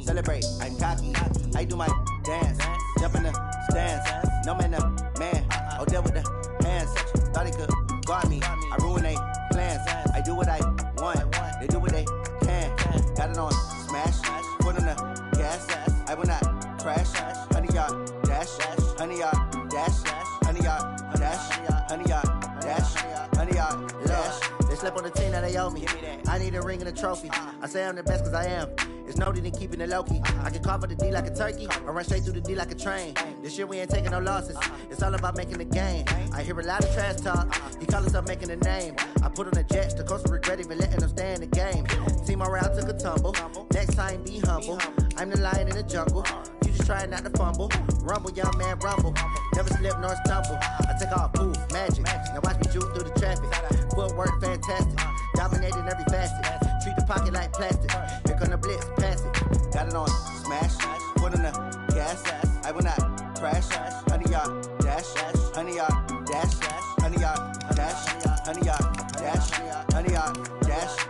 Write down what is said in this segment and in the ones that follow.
celebrate, I'm cocky. I do my dance, jump in the stands. No man, man, oh, there with the hands. Thought he could guard me, I ruin they plans. I do what I want, they do what they can. Got it on smash, put on the gas. I will not crash, 100 yard dash, 100 yard dash, 100 yard dash, 100 yard dash, 100 yard dash. They slept on the team that they owe me. I need a ring and a trophy. I say I'm the best cause I am. It's noted in keeping it low-key. I can carve up the D like a turkey, or run straight through the D like a train. This year we ain't taking no losses. It's all about making the game. I hear a lot of trash talk. He call himself making a name. I put on the jets, the coast will regret even letting them stay in the game. Team around took a tumble. Next time be humble. I'm the lion in the jungle. You just trying not to fumble. Rumble, young man, rumble. Never slip nor stumble. I take off, poof, magic. Now watch me juke through the traffic. Footwork fantastic. Dominating every facet. Treat the pocket like plastic. Here come the blitz, pass it. Got it on smash. Put on the gas. I will not crash. 100 yard dash. 100 yard dash. 100 yard dash. 100 yard dash. 100 yard dash.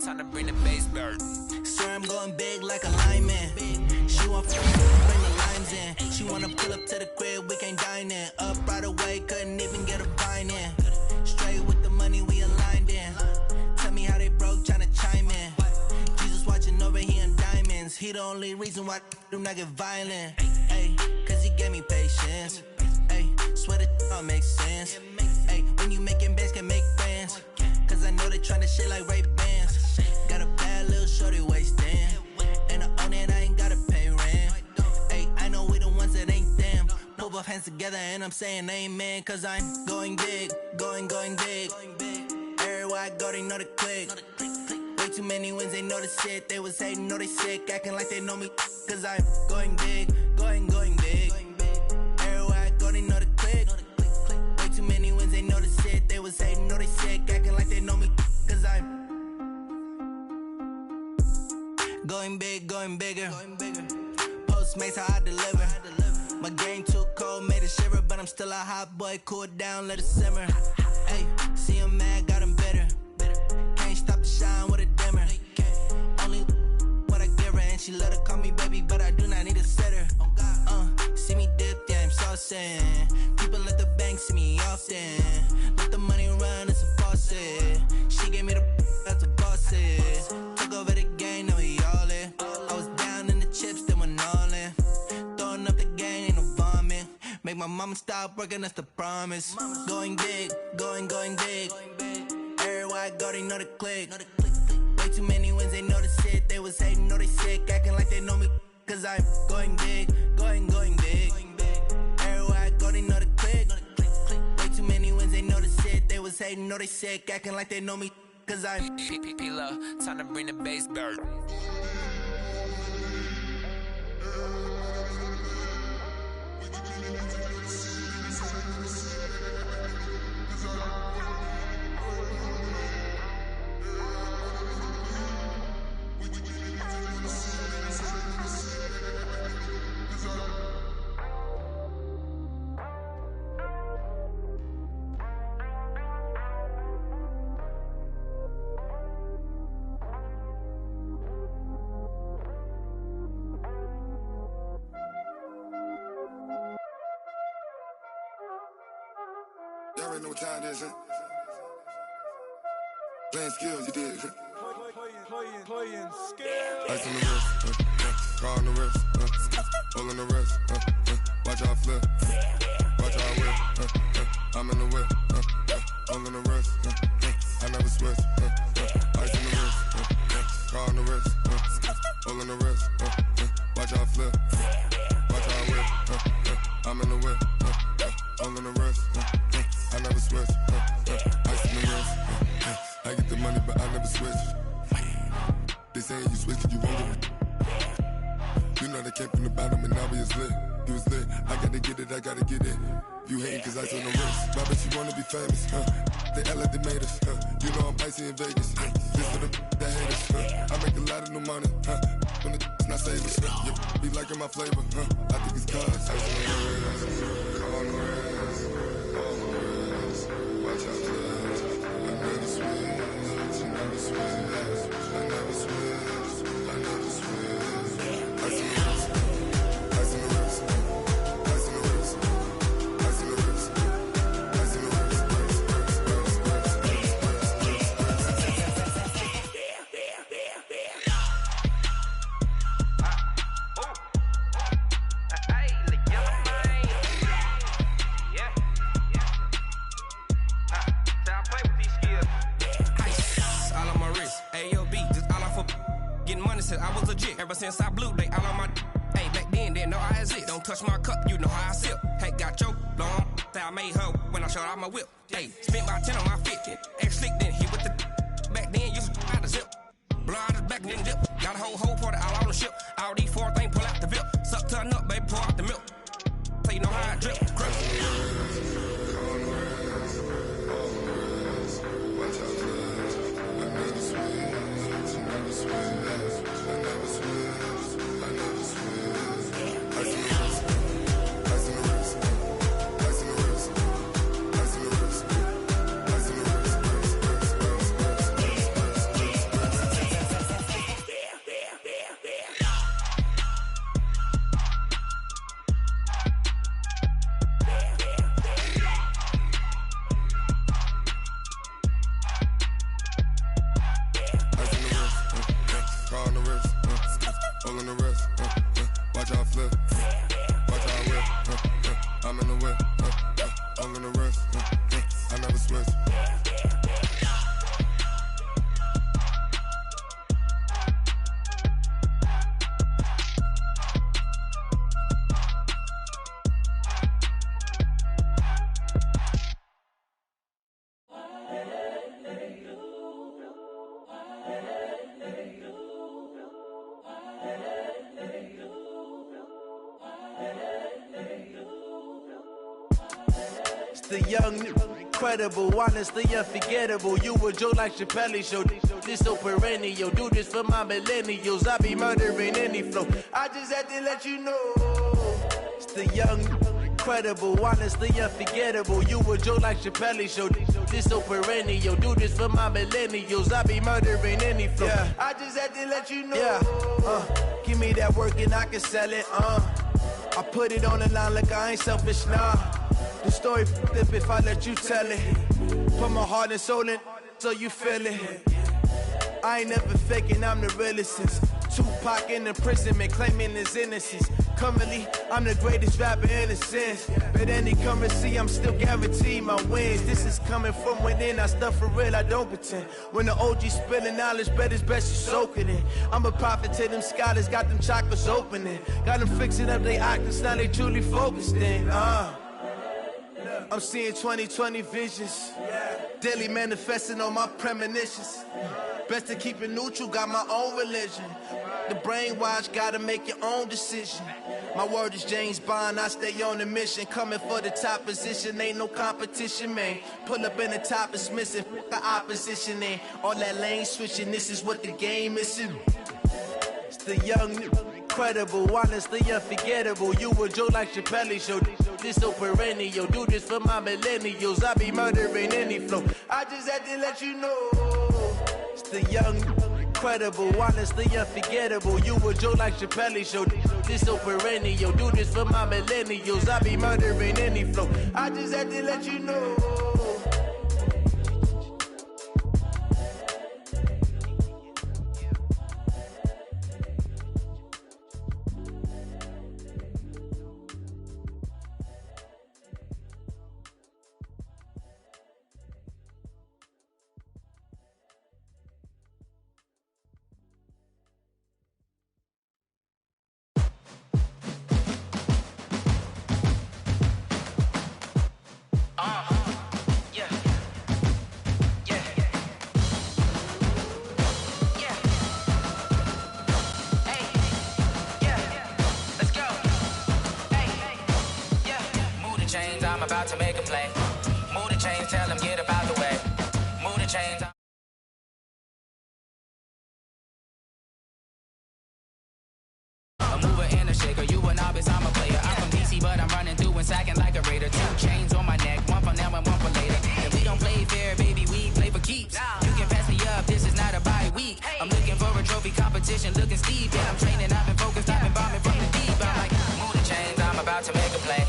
Time to bring the bass bird. Swear I'm going big like a lineman. She want bring the lines in. She wanna pull up to the crib, we can't dine in. Up right away, couldn't even get a vine in. Straight with the money we aligned in. he the only reason why do not get violent. Ay, cause he gave me patience. Ay, swear that don't make sense. Ay, when you making bands can make friends. Cause I know they tryna shit like Ray-Bans. Got a bad little shorty wasting. And I own it, I ain't gotta pay rent. Ay, I know we the ones that ain't them. Put both hands together and I'm saying amen. Cause I'm going big, going big. Everywhere I go, they know the click. Way too many wins, they know the shit. They was hating, know they sick, acting like they know me. Cause I'm going big, going big. Everywhere I go, they know the click. Way too many wins, they know the shit. They was hating, know they sick, acting like they know me. Cause I'm going big, going bigger. Postmates how I deliver. My game too cold, made it shiver. But I'm still a hot boy, cool it down, let it simmer. Hey, see him mad, got him bitter. Can't stop the shine with a dimmer. Only what I give her, and she let her call me baby, but I do not need a sitter. See me dip, yeah, I'm saucing. People at the bank see me often. Let the money run, it's a faucet. She gave me the that's a boss it. Took over the game, now we all in. I was down in the chips, then went all in. Throwing up the game, ain't no vomit. Make my mama stop working, that's the promise. Going big, going big. Everywhere I go, they know the click. Way too many wins, they know the shit. They was hating, know they sick, acting like they know me. Cause I'm going big, going big. Everywhere I go, they know the click. Way too many wins, they know the shit. They was hating, know they sick, acting like they know me. Cause I'm P-P-P-Love, time to bring the bass bird. Y'all already know what time it is, huh? Playing skills, you did. Playing skills. Ice on the wrist, car on the wrist, hole in the wrist, watch how I flip, watch how I whip, I'm in the whip, hole in the wrist, I never switch, ice on the wrist, car on the wrist, hole in the wrist, watch how I flip, watch how I whip, I'm in the whip, hole in the wrist, I never switch, ice on the wrist, I get the money but I never switch. They saying you switch, you won't get it. You know they came from the bottom and now we is lit. You was lit, I gotta get it, I gotta get it. You hating cause I on the wrist. My bitch, you wanna be famous, They act like they made us, You know I'm icy in Vegas, This for the that hate us, I make a lot of new money, When the not savers, You be liking my flavor, I think it's cause I on the wrist, on the wrist, on the wrist. Watch out, cuz I never switch, I never switch. I never switch, I never switch. Ice in the wrist, ice in the wrist, ice in the wrist, ice in the wrist, ice in the wrist, I was legit ever since I blew they all on my hey back then didn't know I exist. Don't touch my cup, you know how I sip. Hey, got your long that I made her when I showed out my whip. Hey, spent about 10 on my fit. Ex-slick then hit with the back then used to out the zip. Blow out his back and then dip. Got a whole party all on the ship. All these four things pull out the vip. Suck to a nut, baby, pour out the milk. So you know how I drip. all in the wrist. Watch how I flip. Watch how I whip. I'm in the whip. All in the wrist. I never switch. The young, incredible, honestly unforgettable. You a joke like Chappelle Show. This so perennial. Do this for my millennials. I be murdering any flow. I just had to let you know. It's the young, incredible, honestly unforgettable. You a joke like Chappelle Show. This so perennial. Do this for my millennials. I be murdering any flow. Yeah. I just had to let you know. Yeah. Give me that work and I can sell it. I put it on the line like I ain't selfish, nah. The story flip if I let you tell it. Put my heart and soul in so you feel it. I ain't never faking, I'm the realest since Tupac in imprisonment, claiming his innocence. Currently, I'm the greatest rapper in a sense. But any currency, I'm still guaranteed my wins. This is coming from within, I stuff for real, I don't pretend. When the OG spilling knowledge, bet it's best you soak it in. I'm a prophet to them scholars, got them chakras opening. Got them fixing up their octaves, now they truly focused in. I'm seeing 2020 visions, daily manifesting on my premonitions. Best to keep it neutral, got my own religion. The brainwash, gotta make your own decision. My word is James Bond, I stay on the mission. Coming for the top position, ain't no competition, man. Pull up in the top, it's missing, the opposition, ain't all that lane switching, this is what the game is. It's the young, incredible, honestly unforgettable. You a joke like Chappelle Show. This so perennial. Do this for my millennials. I be murdering any flow. I just had to let you know. It's the young, incredible, honestly unforgettable. You a joke like Chappelle Show. This so perennial. Do this for my millennials. I be murdering any flow. I just had to let you know. About to make a play. Move the chains, tell them get up out the way. Move the chains. A mover and a shaker, you a novice, I'm a player. I'm from DC, but I'm running through and sacking like a raider. 2 chains on my neck, one for now and one for later. And we don't play fair, baby, we play for keeps. You can pass me up, this is not a bye week. I'm looking for a trophy competition, looking steep. And I'm training, I've been focused, I've been bombing from the deep. I'm like, move the chains, I'm about to make a play.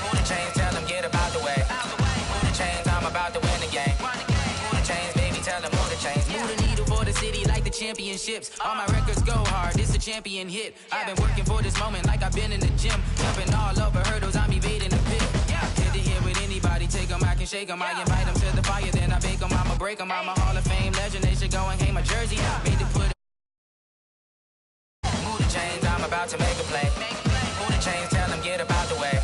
Move the chains, tell them get up out the way. Move the chains, I'm about to win the game. Move the chains, baby, tell them move the chains. Move the needle for the city like the championships. All my records go hard, this a champion hit. I've been working for this moment like I've been in the gym. Jumping all over hurdles, I'm evading the pit. Hit to here with anybody, take them, I can shake them. I invite them to the fire, then I bake them, I'ma break them. I'm a Hall of Fame legend, they should go and hang my jersey. Made to put move the chains, I'm about to make a play. Move the chains, tell them get up out the way.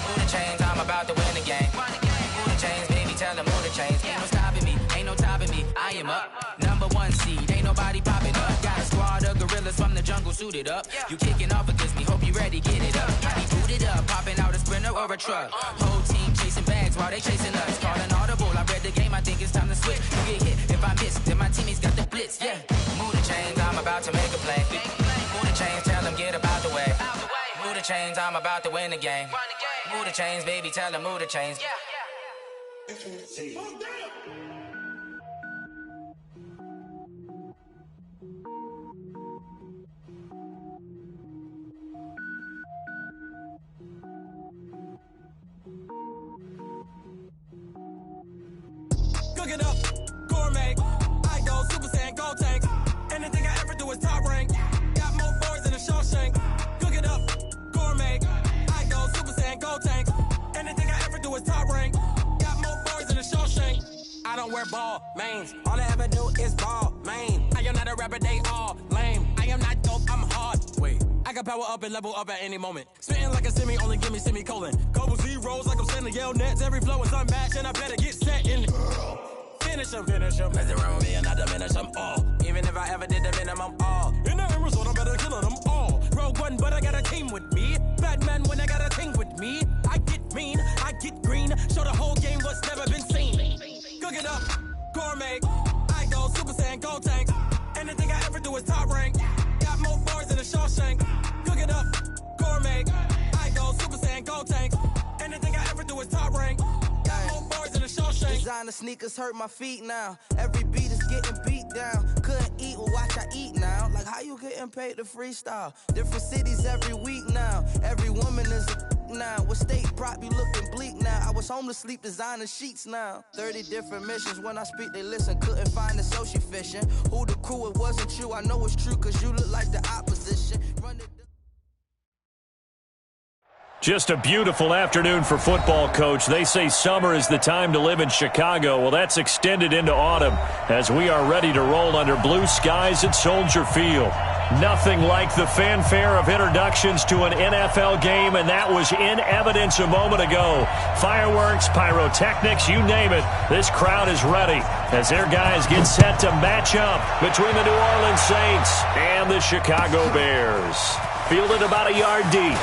Move the chains, I'm about to win the game. Move the chains, baby, tell them move the chains. Ain't no stopping me, ain't no topping me, I am up. #1 seed, ain't nobody popping up. Got a squad of gorillas from the jungle suited up. You kicking off against me, hope you ready, get it up. I be booted up, popping out a Sprinter or a truck. Whole team chasing bags while they chasing us. Calling audible, I read the game, I think it's time to switch. You get hit, if I miss, then my teammates got the blitz, yeah. Move the chains, I'm about to make a play. Move the chains, tell them get up out the way. Move the chains, I'm about to win the game. Move the chains, baby, tell them move the chains. Cook it up, gourmet, I go Super Saiyan, gold tank. Anything I ever do is top rank. Got more boys than lanes. All I ever do is ball, lame. I am not a rapper, they all lame. I am not dope, I'm hard. Wait, I can power up and level up at any moment. Spitting like a semi, only give me semicolon. Couple zeros like I'm sending yell nets. Every flow is unmatched, and I better get set in. Finish them. Mess around with me and I diminish them all. Even if I ever did the minimum, all. In the end result, I'm better killing them all. Rogue One, but I got a team with me. Batman when I got a team with me. I get mean, I get green. Show the whole game what's never been seen. Cook it up, gourmet. I go Super Saiyan, gold tank. Anything I ever do is top rank. Got more bars than a Shawshank. Cook it up, gourmet. I go Super Saiyan, gold tank. Anything I ever do is top rank. Got more bars than a Shawshank. Designer sneakers hurt my feet now. Every beat is getting beat down. Couldn't eat, well watch I eat now. Like how you getting paid to freestyle? Different cities every week now. Every woman is a now. What state prop you looking bleak now? I was home to sleep designing sheets now. 30 different missions. When I speak they listen. Couldn't find it so she fishing. Who the crew? It wasn't you. I know it's true cause you look like the opposition. Just a beautiful afternoon for football, Coach. They say summer is the time to live in Chicago. Well, that's extended into autumn as we are ready to roll under blue skies at Soldier Field. Nothing like the fanfare of introductions to an NFL game, and that was in evidence a moment ago. Fireworks, pyrotechnics, you name it. This crowd is ready as their guys get set to match up between the New Orleans Saints and the Chicago Bears. Fielded about a yard deep.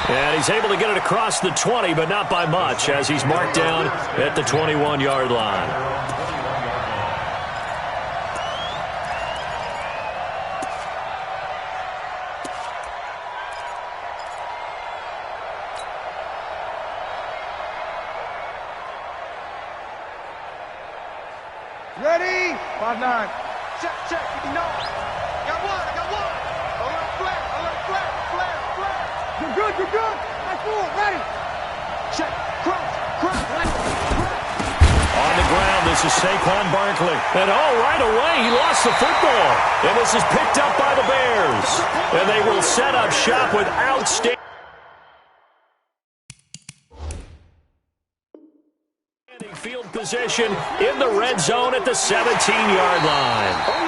And he's able to get it across the 20, but not by much, as he's marked down at the 21-yard line. Ready? 5-9. Check. You know. I got one. Alert flare. You're good. Nice move. Ready? Check. Cross. On the ground, this is Saquon Barkley. And right away, he lost the football. And this is picked up by the Bears. And they will set up shop with outstanding field position in the red zone at the 17-yard line.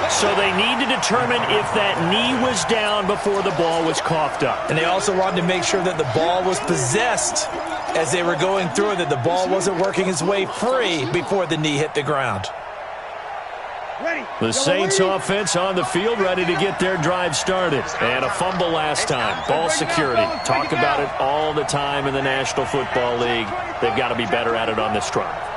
So they need to determine if that knee was down before the ball was coughed up. And they also wanted to make sure that the ball was possessed as they were going through it, that the ball wasn't working its way free before the knee hit the ground. The Saints offense on the field, ready to get their drive started. And a fumble last time. Ball security. Talk about it all the time in the National Football League. They've got to be better at it on this drive.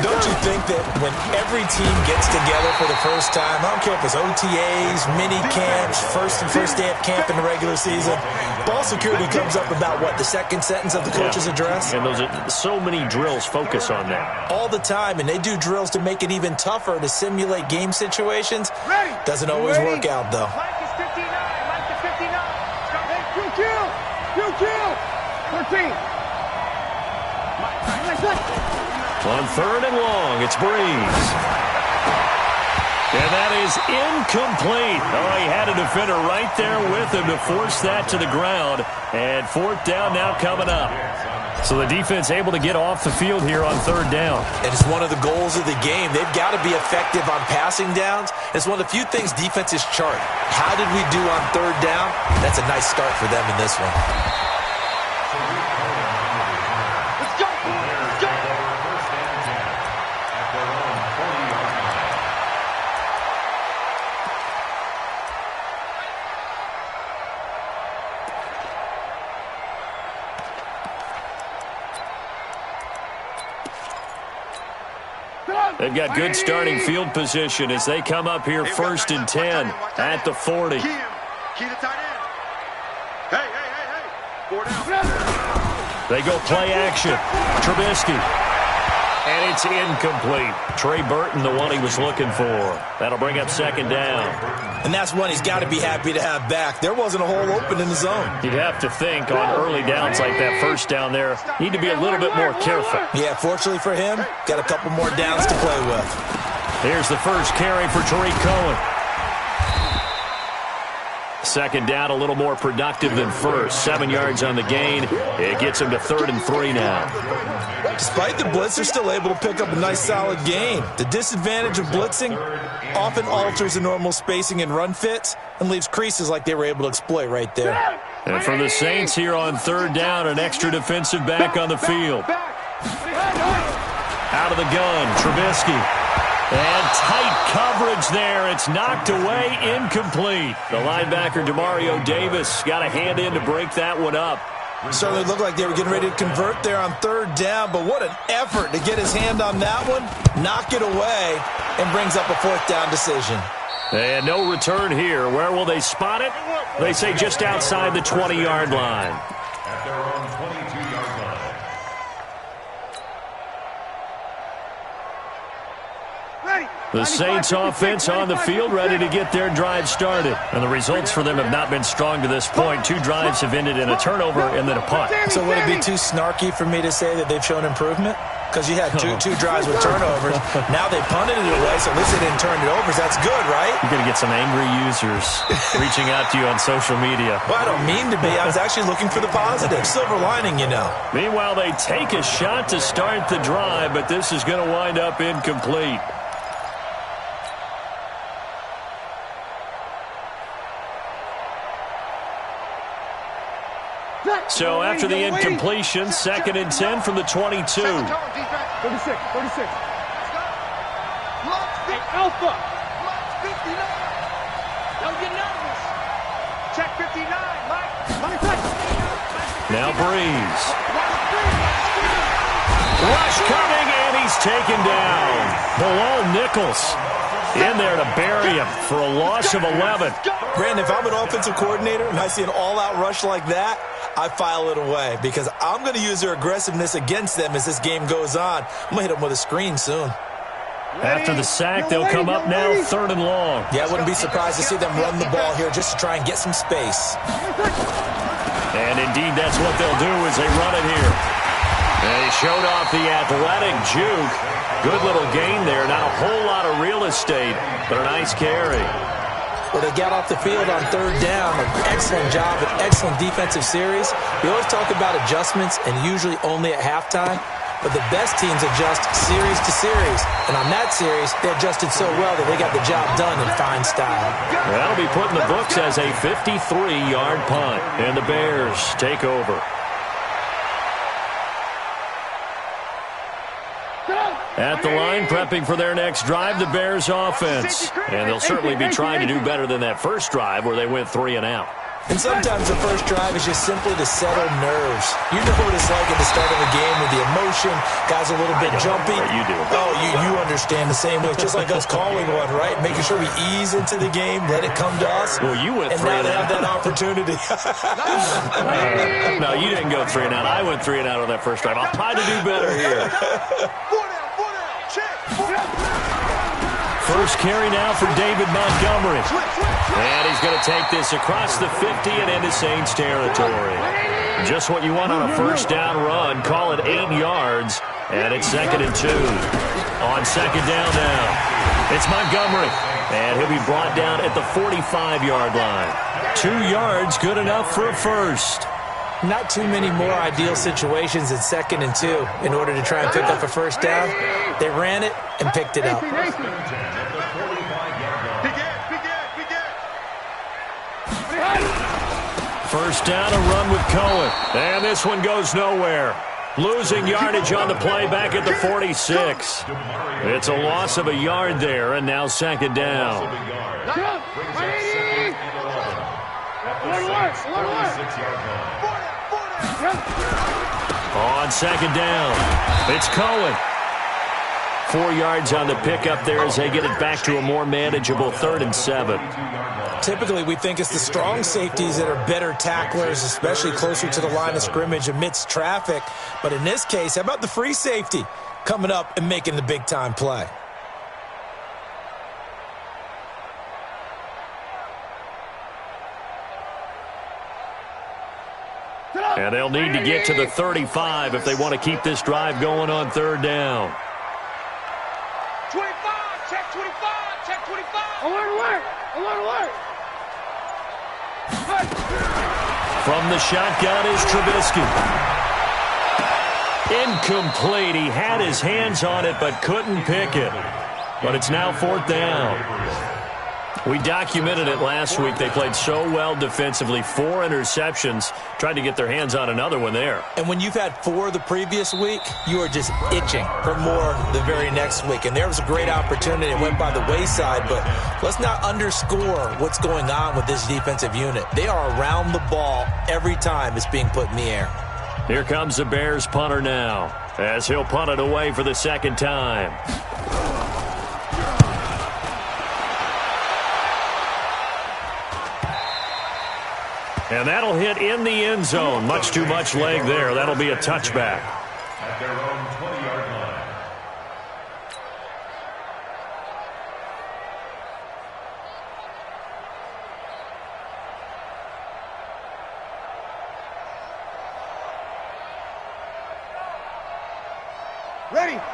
Don't you think that when every team gets together for the first time, I don't care if it's OTAs, mini camps, first day of camp in the regular season, ball security comes up about what, the second sentence of the coach's address? And those are so many drills focus on that. All the time, and they do drills to make it even tougher to simulate game situations. Doesn't always work out, though. Mike is 59. You kill. 13. On third and long, it's Breeze. And that is incomplete. Oh, he had a defender right there with him to force that to the ground. And fourth down now coming up. So the defense able to get off the field here on third down. And it's one of the goals of the game. They've got to be effective on passing downs. It's one of the few things defenses chart. How did we do on third down? That's a nice start for them in this one. They've got good starting field position as they come up here first and 10 at the 40. Key to tight end. Hey. 4 down. They go play action. Trubisky. And it's incomplete. Trey Burton, the one he was looking for. That'll bring up second down. And that's one he's got to be happy to have back. There wasn't a hole open in the zone. You'd have to think on early downs like that first down there, need to be a little bit more careful. Yeah, fortunately for him, got a couple more downs to play with. Here's the first carry for Tariq Cohen. Second down, a little more productive than first. 7 yards on the gain. It gets them to 3rd and 3 now. Despite the blitz, they're still able to pick up a nice, solid gain. The disadvantage of blitzing often alters the normal spacing and run fits and leaves creases like they were able to exploit right there. And for the Saints here on 3rd down, an extra defensive back on the field. Out of the gun, Trubisky. And tight coverage there. It's knocked away, incomplete. The linebacker, Demario Davis, got a hand in to break that one up. Certainly looked like they were getting ready to convert there on 3rd down, but what an effort to get his hand on that one, knock it away, and brings up a 4th down decision. And no return here. Where will they spot it? They say just outside the 20-yard line. At their own 22-yard line. The Saints offense on the field ready to get their drive started. And the results for them have not been strong to this point. 2 drives have ended in a turnover and then a punt. So would it be too snarky for me to say that they've shown improvement? Because you had two drives with turnovers. Now they punted it away, so at least they didn't turn it over. That's good, right? You're going to get some angry users reaching out to you on social media. Well, I don't mean to be. I was actually looking for the positive. Silver lining, you know. Meanwhile, they take a shot to start the drive, but this is going to wind up incomplete. So after the incompletion, 2nd and 10 from the 22. 36. Hey, Alpha. Don't get nervous. Check 59, Mike. Now Breeze. Rush coming, and he's taken down. Below Nichols. In there to bury him for a loss of 11. Brandon, if I'm an offensive coordinator and I see an all-out rush like that, I file it away because I'm going to use their aggressiveness against them as this game goes on. I'm going to hit them with a screen soon. After the sack, they'll come up now 3rd and long. Yeah, I wouldn't be surprised to see them run the ball here just to try and get some space. And indeed, that's what they'll do as they run it here. And he showed off the athletic juke. Good little gain there. Not a whole lot of real estate, but a nice carry. Well, they got off the field on 3rd down. An excellent job, an excellent defensive series. We always talk about adjustments, and usually only at halftime. But the best teams adjust series to series. And on that series, they adjusted so well that they got the job done in fine style. That'll be put in the books as a 53-yard punt. And the Bears take over. At the line, prepping for their next drive, the Bears offense. And they'll certainly be trying to do better than that first drive where they went 3 and out. And sometimes the first drive is just simply to settle nerves. You know what it's like at the start of a game with the emotion. Guys are a little bit jumpy. You do. Oh, you understand the same way. It's just like us calling one, right? Making sure we ease into the game, let it come to us. Well, you went 3 and out. And now they have that opportunity. No, you didn't go 3 and out. I went 3 and out on that first drive. I'll try to do better here. First carry now for David Montgomery. And he's going to take this across the 50 and into Saints territory. Just what you want on a first down run. Call it 8 yards. And it's 2nd and 2. On 2nd down now, it's Montgomery. And he'll be brought down at the 45-yard line. 2 yards, good enough for a first. Not too many more ideal situations in 2nd and 2 in order to try and pick up a first down. They ran it and picked it up. First down, a run with Cohen. And this one goes nowhere. Losing yardage on the play back at the 46. It's a loss of a yard there, and now 2nd down. On 2nd down, it's Cohen. 4 yards on the pickup there as they get it back to a more manageable 3rd and 7. Typically, we think it's the strong safeties that are better tacklers, especially closer to the line of scrimmage amidst traffic. But in this case, how about the free safety coming up and making the big-time play? And they'll need to get to the 35 if they want to keep this drive going on 3rd down. 25, check 25, check 25. Alert, alert, alert, alert. From the shotgun is Trubisky. Incomplete. He had his hands on it but couldn't pick it. But it's now 4th down. We documented it last week. They played so well defensively. 4 interceptions. Tried to get their hands on another one there. And when you've had 4 the previous week, you are just itching for more the very next week. And there was a great opportunity. It went by the wayside, but let's not underscore what's going on with this defensive unit. They are around the ball every time it's being put in the air. Here comes the Bears punter now, as he'll punt it away for the 2nd time. And that'll hit in the end zone. Much too much leg there. That'll be a touchback. At their own 20-yard line.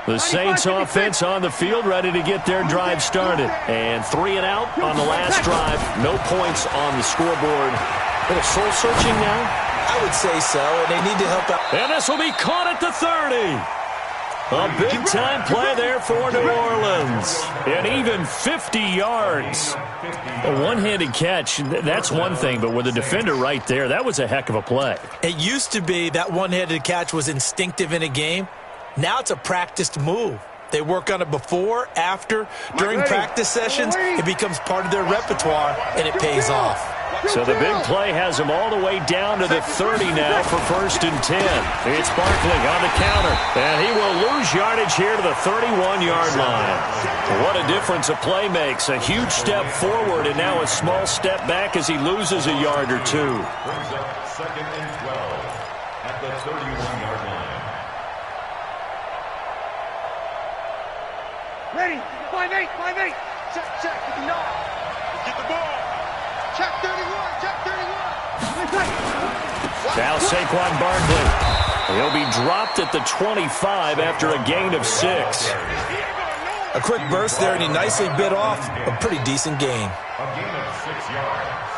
The Saints offense on the field, ready to get their drive started. And 3 and out on the last drive. No points on the scoreboard. A little soul-searching now? I would say so, and they need to help out. And this will be caught at the 30. A big-time play there for New Orleans. And even 50 yards. A one-handed catch, that's one thing, but with a defender right there, that was a heck of a play. It used to be that one-handed catch was instinctive in a game. Now it's a practiced move. They work on it before, after, during practice sessions. It becomes part of their repertoire, and it pays off. So the big play has him all the way down to the 30 now for 1st and 10. It's Barkley on the counter, and he will lose yardage here to the 31-yard line. What a difference a play makes. A huge step forward and now a small step back as he loses a yard or two. Brings up 2nd and 12 at the 31-yard line. Ready. 5-8. 5-8. Check. No. Get the ball. Check 31. Check 31. Now Saquon Barkley. He'll be dropped at the 25 after a gain of 6. A quick burst there, and he nicely bit off a pretty decent gain. A gain of 6 yards.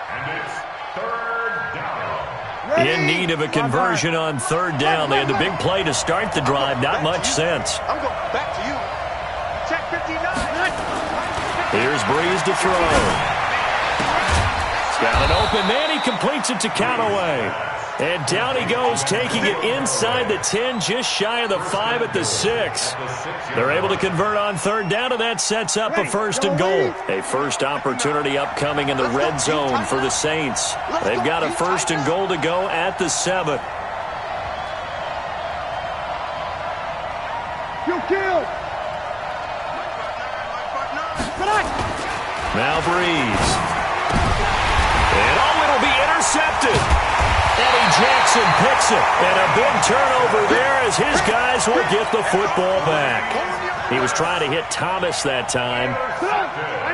And it's 3rd down. In need of a conversion on 3rd down. They had the big play to start the drive. Not much sense. I'm going back to you. Check 59. Here's Breeze to throw. Got an open man. He completes it to Callaway. And down he goes, taking it inside the 10, just shy of the 5 at the 6. They're able to convert on 3rd down, and that sets up a 1st and goal. A first opportunity upcoming in the red zone for the Saints. They've got a 1st and goal to go at the 7. You killed. Now Breeze. And it'll be intercepted. Eddie Jackson picks it. And a big turnover there as his guys will get the football back. He was trying to hit Thomas that time.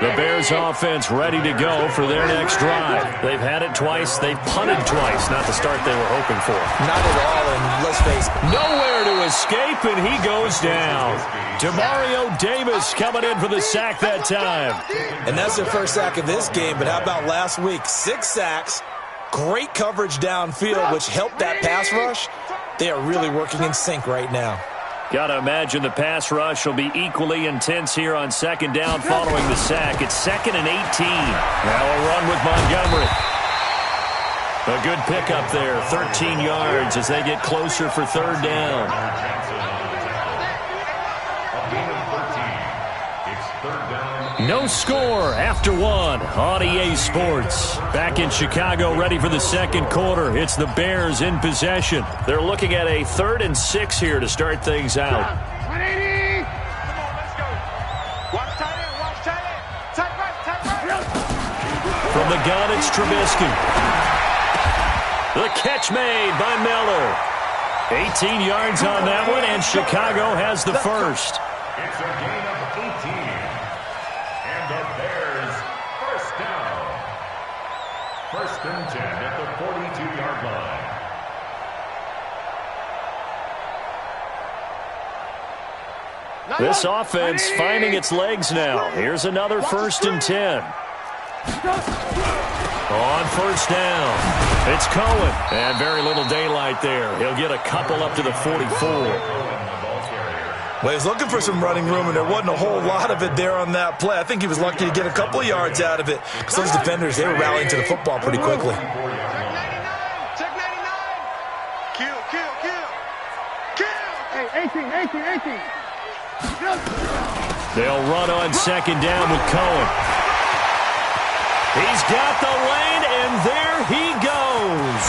The Bears offense ready to go for their next drive. They've had it twice. They've punted twice. Not the start they were hoping for. Not at all, and let's face it. Nowhere to escape, and he goes down. Demario Davis coming in for the sack that time. And that's their first sack of this game, but how about last week? 6 sacks, great coverage downfield, which helped that pass rush. They are really working in sync right now. Got to imagine the pass rush will be equally intense here on 2nd down following the sack. It's 2nd and 18. Now a run with Montgomery. A good pickup there, 13 yards as they get closer for 3rd down. No score after 1 on EA Sports. Back in Chicago, ready for the 2nd quarter. It's the Bears in possession. They're looking at a 3rd and 6 here to start things out. 180. Come on, let's go. Watch tight end. Watch tight end. Tight right. From the gun, it's Trubisky. The catch made by Miller. 18 yards on that one, and Chicago has the first. It's a gain of 18. And the Bears, 1st down. 1st and 10 at the 42-yard line. This offense finding its legs now. Here's another 1st and 10. On first down, it's Cohen. And very little daylight there. He'll get a couple up to the 44. Well, he was looking for some running room, and there wasn't a whole lot of it there on that play. I think he was lucky to get a couple of yards out of it because those defenders, they were rallying to the football pretty quickly. Check 99. Kill. Hey, 18. They'll run on second down with Cohen. He's got the lane, and there he goes.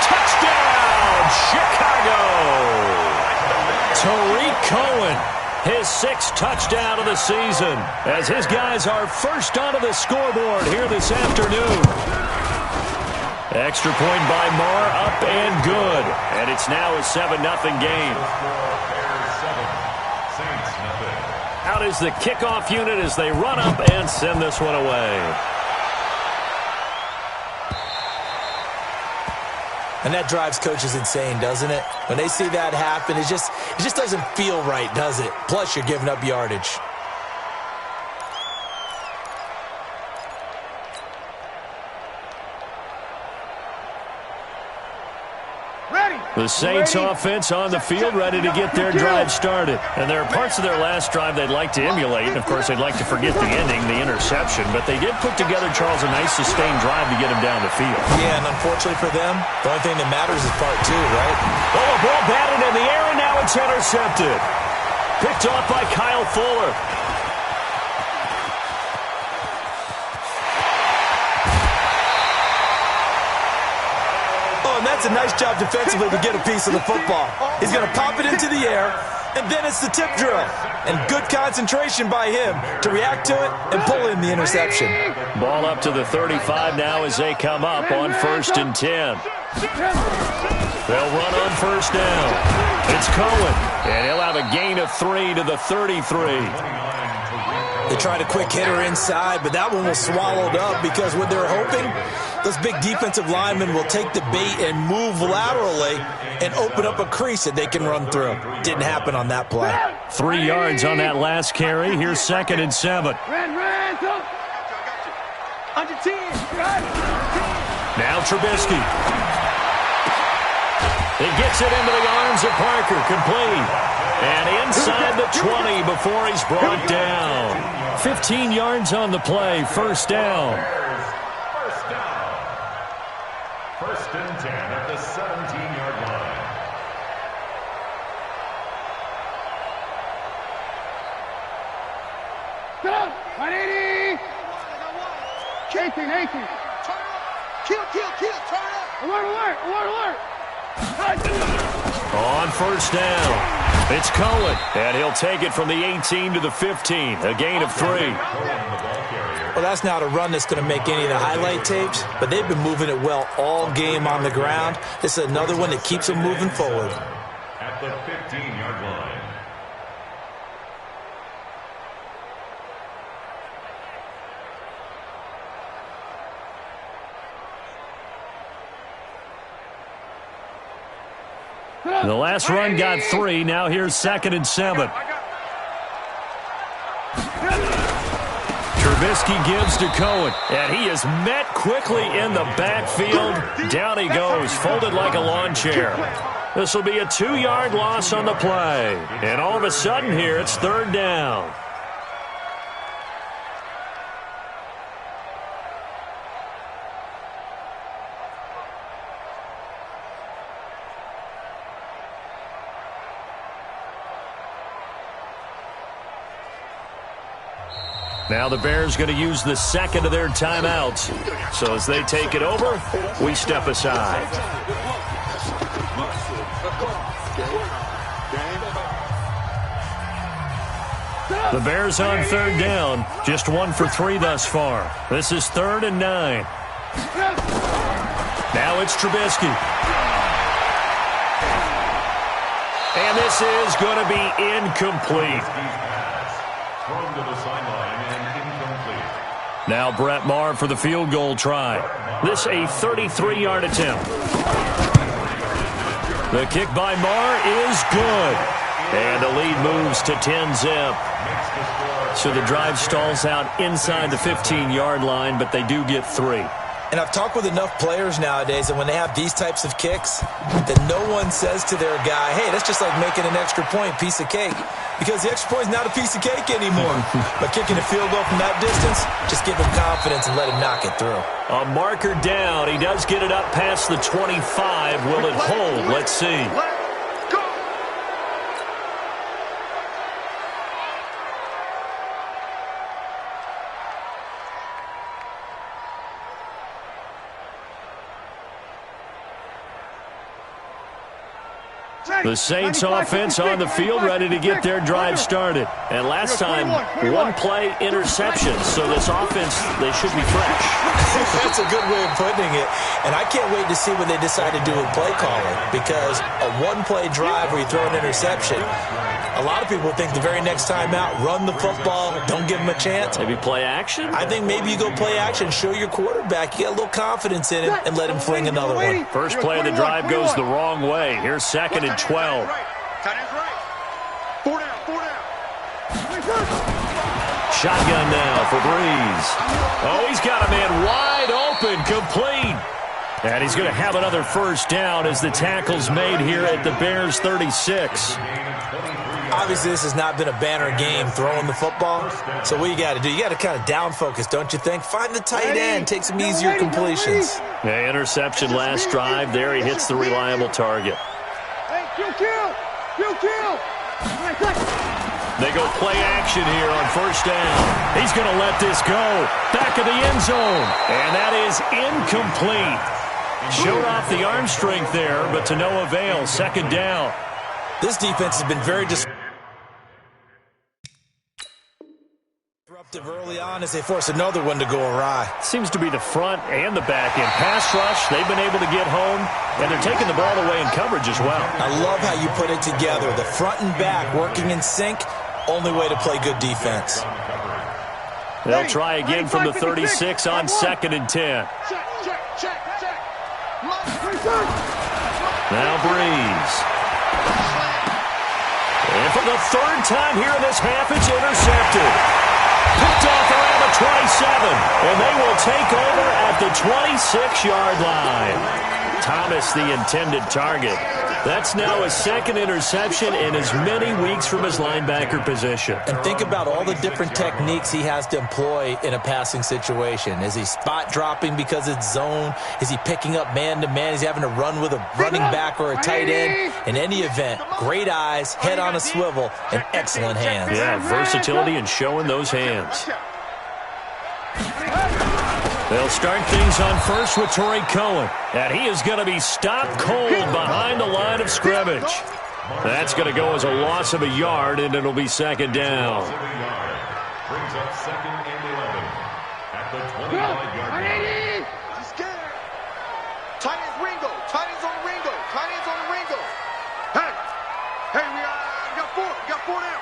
Touchdown, Chicago! Tariq Cohen, his 6th touchdown of the season, as his guys are first onto the scoreboard here this afternoon. Extra point by Marr, up and good. And it's now a 7-0 game. Out is the kickoff unit as they run up and send this one away. And that drives coaches insane, doesn't it? When they see that happen, it just doesn't feel right, does it? Plus, you're giving up yardage. The Saints offense on the field, ready to get their drive started. And there are parts of their last drive they'd like to emulate. And, of course, they'd like to forget the ending, the interception. But they did put together, Charles, a nice sustained drive to get him down the field. Yeah, and unfortunately for them, the only thing that matters is part 2, right? Oh, a ball batted in the air, and now it's intercepted. Picked off by Kyle Fuller. That's a nice job defensively to get a piece of the football. He's going to pop it into the air, and then it's the tip drill. And good concentration by him to react to it and pull in the interception. Ball up to the 35 now as they come up on 1st and 10. They'll run on first down. It's Cohen, and he'll have a gain of 3 to the 33. They tried a quick hitter inside, but that one was swallowed up because what they're hoping, those big defensive linemen will take the bait and move laterally and open up a crease that they can run through. Didn't happen on that play. 3 yards on that last carry. Here's 2nd and 7. Under 10. Now Trubisky. He gets it into the arms of Parker, complete. And inside the 20 before he's brought down. 15 yards on the play, first down. First and 10 at the 17-yard line. Go! 180! 18. Kill. Turn up. Alert. On first down, it's Cohen, and he'll take it from the 18 to the 15, a gain of 3. Well, that's not a run that's going to make any of the highlight tapes, but they've been moving it well all game on the ground. This is another one that keeps them moving forward. At the 15-yard line. The last run got 3. Now here's 2nd and 7. Trubisky gives to Cohen, and he is met quickly in the backfield. Down he goes, folded like a lawn chair. This will be a 2-yard loss on the play. And all of a sudden here, it's 3rd down. Now the Bears going to use the 2nd of their timeouts. So as they take it over, we step aside. The Bears on 3rd down. Just 1 for 3 thus far. This is 3rd and 9. Now it's Trubisky. And this is going to be incomplete. Thrown to the sideline and incomplete. Now Brett Maher for the field goal try. This a 33-yard attempt. The kick by Maher is good. And the lead moves to 10-zip. So the drive stalls out inside the 15-yard line, but they do get 3. And I've talked with enough players nowadays, and when they have these types of kicks, that no one says to their guy, hey, that's just like making an extra point, piece of cake. Because the extra point is not a piece of cake anymore. But kicking a field goal from that distance, just give him confidence and let him knock it through. A marker down. He does get it up past the 25. Will it hold? Let's see. The Saints offense on the field, ready to get their drive started. And last time, one-play interception. So this offense, they should be fresh. That's a good way of putting it. And I can't wait to see what they decide to do with play calling. Because a one-play drive where you throw an interception, a lot of people think the very next time out, run the football, don't give them a chance. Maybe play action? I think maybe you go play action, show your quarterback, you get a little confidence in him, and let him fling another one. First play of the drive goes the wrong way. Here's 2nd and 12. Tight end's right. 4 down, 4 down. Shotgun now for Breeze. Oh, he's got a man wide open, complete. And he's going to have another first down as the tackle's made here at the Bears' 36. Obviously, this has not been a banner game throwing the football. So what you got to do, you got to kind of down focus, don't you think? Find the tight end, take some easier completions. Yeah, interception last drive. There he hits the reliable target. They go play action here on first down. He's going to let this go. Back of the end zone. And that is incomplete. Showed off the arm strength there, but to no avail. 2nd down. This defense has been very disruptive early on as they force another one to go awry. Seems to be the front and the back end. Pass rush, they've been able to get home, and they're taking the ball away in coverage as well. I love how you put it together. The front and back working in sync, only way to play good defense. They'll try again from the 36 on 2nd and 10. Now Breeze. And for the 3rd time here in this half, it's intercepted. Picked off around the 27, and they will take over at the 26-yard line. Thomas, the intended target. That's now his 2nd interception in as many weeks from his linebacker position. And think about all the different techniques he has to employ in a passing situation. Is he spot dropping because it's zone? Is he picking up man-to-man? Is he having to run with a running back or a tight end? In any event, great eyes, head on a swivel, and excellent hands. Yeah, versatility and showing those hands. They'll start things on first with Torrey Cohen. And he is going to be stopped cold behind the line of scrimmage. That's going to go as a loss of a yard, and it'll be 2nd down. Brings up 2nd and 11 at the 25-yard line. Tight end's Ringo. Tight end's on the Ringo. Tight end's on the Ringo. Hey, we got 4. We got 4 down.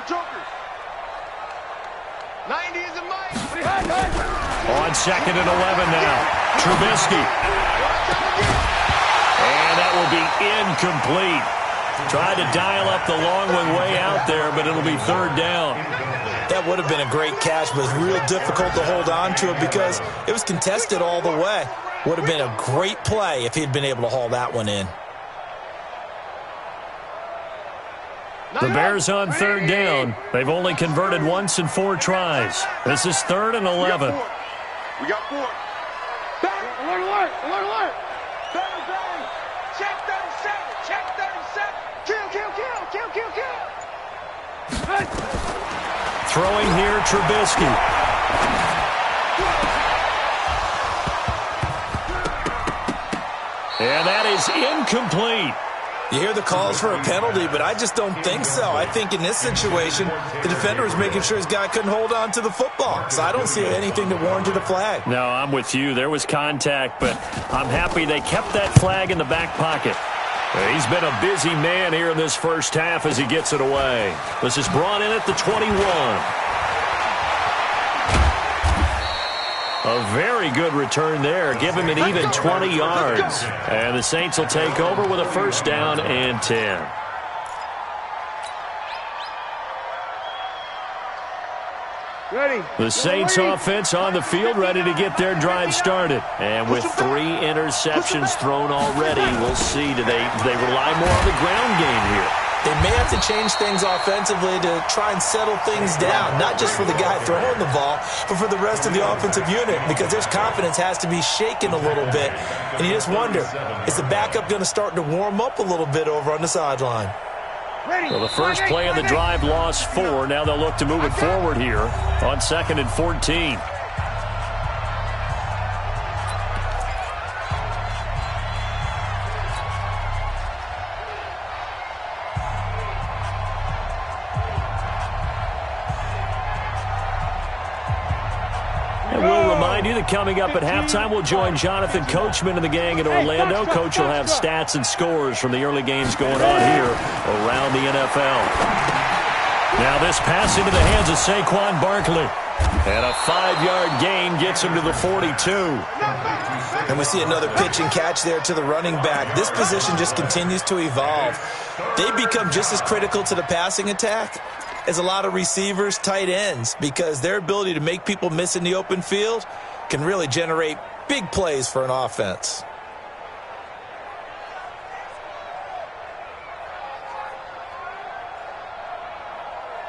Joker. 90 is a mic. On 2nd and 11 now. Trubisky. And that will be incomplete. Tried to dial up the long one way out there, but it'll be 3rd down. That would have been a great catch, but it was real difficult to hold on to it because it was contested all the way. Would have been a great play if he'd been able to haul that one in. The Bears on 3rd down. They've only converted once in 4 tries. This is 3rd and 11. We got 4. Alert. Bang. Check 37. Kill. Throwing here, Trubisky. And that is incomplete. You hear the calls for a penalty, but I just don't think so. I think in this situation, the defender was making sure his guy couldn't hold on to the football. So I don't see anything that warranted a flag. No, I'm with you. There was contact, but I'm happy they kept that flag in the back pocket. He's been a busy man here in this first half as he gets it away. This is brought in at the 21. A very good return there. Give him an even 20 yards. And the Saints will take over with a first down and 10. The Saints offense on the field, ready to get their drive started. And with 3 interceptions thrown already, we'll see. Do they rely more on the ground game here? They may have to change things offensively to try and settle things down, not just for the guy throwing the ball, but for the rest of the offensive unit, because their confidence has to be shaken a little bit. And you just wonder, is the backup going to start to warm up a little bit over on the sideline? Well, the first play of the drive lost 4. Now they'll look to move it forward here on 2nd and 14. And we'll remind you that coming up at halftime, we'll join Jonathan Coachman and the gang in Orlando. Coach will have stats and scores from the early games going on here around the NFL. Now this pass into the hands of Saquon Barkley. And a 5-yard gain gets him to the 42. And we see another pitch and catch there to the running back. This position just continues to evolve. They become just as critical to the passing attack as a lot of receivers, tight ends, because their ability to make people miss in the open field can really generate big plays for an offense.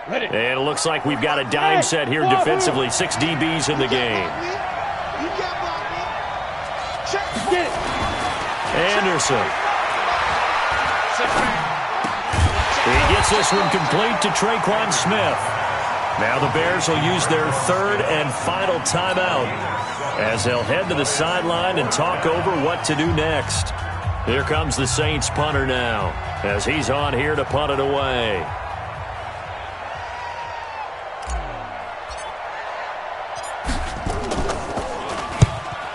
And it looks like we've got a dime set here defensively. 6 DBs in the game. Anderson. He gets this one complete to Traquan Smith. Now the Bears will use their 3rd and final timeout as they'll head to the sideline and talk over what to do next. Here comes the Saints punter now as he's on here to punt it away.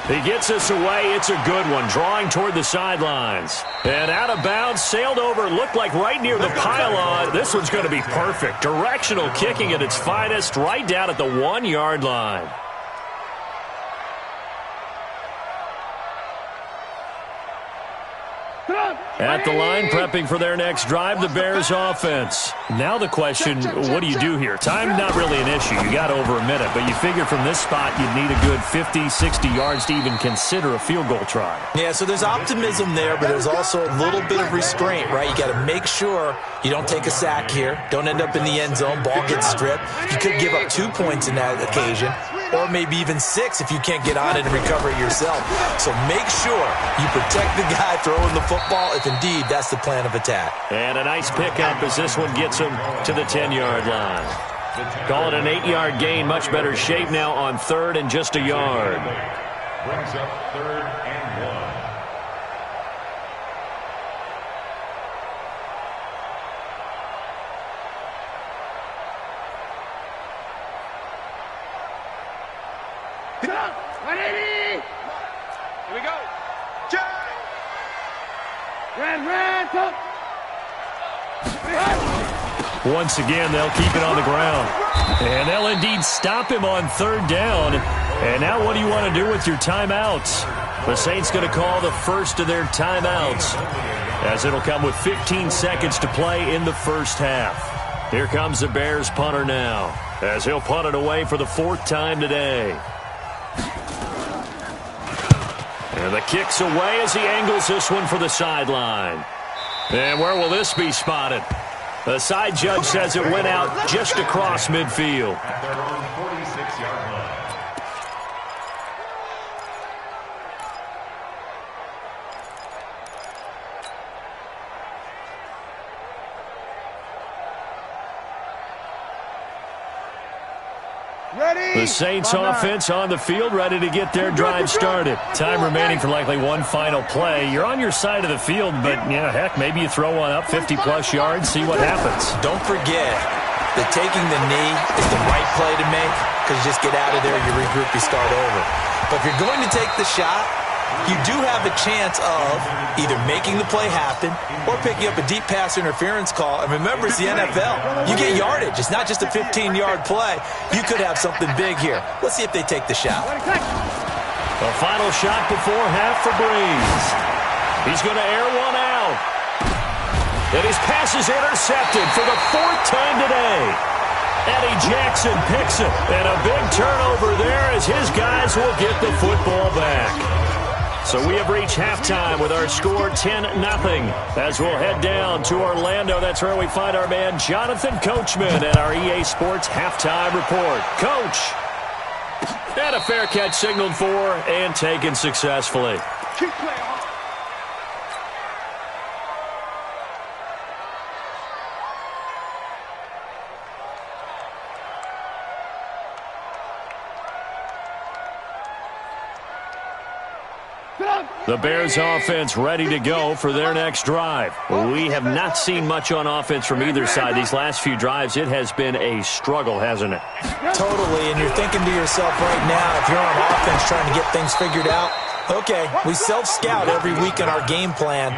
He gets this away. It's a good one, drawing toward the sidelines. And out of bounds, sailed over, looked like right near the pylon. This one's going to be perfect. Directional kicking at its finest, right down at the 1-yard line. At the line, prepping for their next drive, the Bears offense. Now the question, what do you do here? Time not really an issue. You got over a minute, but you figure from this spot you'd need a good 50, 60 yards to even consider a field goal try. Yeah, so there's optimism there, but there's also a little bit of restraint, right? You got to make sure you don't take a sack here, don't end up in the end zone, ball gets stripped. You could give up 2 points in that occasion, or maybe even 6 if you can't get on it and recover it yourself. So make sure you protect the guy throwing the football if indeed that's the plan of attack. And a nice pickup as this one gets him to the 10-yard line. Call it an 8-yard gain, much better shape now on 3rd and just a yard. Brings up 3rd and 1. Here we go. Once again, they'll keep it on the ground. And they'll indeed stop him on 3rd down. And now what do you want to do with your timeouts? The Saints going to call the first of their timeouts, as it'll come with 15 seconds to play in the first half. Here comes the Bears punter now, as he'll punt it away for the 4th time today. And the kick's away as he angles this one for the sideline. And where will this be spotted? The side judge says it went out just across midfield. At their own 46-yard line. The Saints offense on the field, ready to get their drive started. Time remaining for likely one final play. You're on your side of the field, but, yeah, heck, maybe you throw one up 50-plus yards, see what happens. Don't forget that taking the knee is the right play to make, because you just get out of there, you regroup, you start over. But if you're going to take the shot, you do have a chance of either making the play happen or picking up a deep pass interference call. And remember, it's the NFL. You get yardage. It's not just a 15-yard play. You could have something big here. Let's see if they take the shot. The final shot before half for Breeze. He's going to air one out. And his pass is intercepted for the 4th time today. Eddie Jackson picks it. And a big turnover there as his guys will get the football back. So we have reached halftime with our score 10-0. As we'll head down to Orlando, that's where we find our man Jonathan Coachman at our EA Sports Halftime Report. Coach! And a fair catch signaled for and taken successfully. Keep playing. The Bears offense ready to go for their next drive. We have not seen much on offense from either side. These last few drives, it has been a struggle, hasn't it? Totally, and you're thinking to yourself right now, if you're on offense trying to get things figured out, okay, we self-scout every week in our game plan.